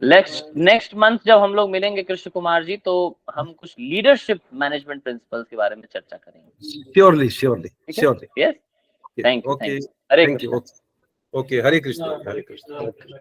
next month जब हम लोग मिलेंगे कृष्ण कुमार जी, तो हम कुछ लीडरशिप मैनेजमेंट प्रिंसिपल्स के बारे में चर्चा करेंगे। Surely. Yes, thank you. Okay, Hare thank you. Okay, Hare Krishna.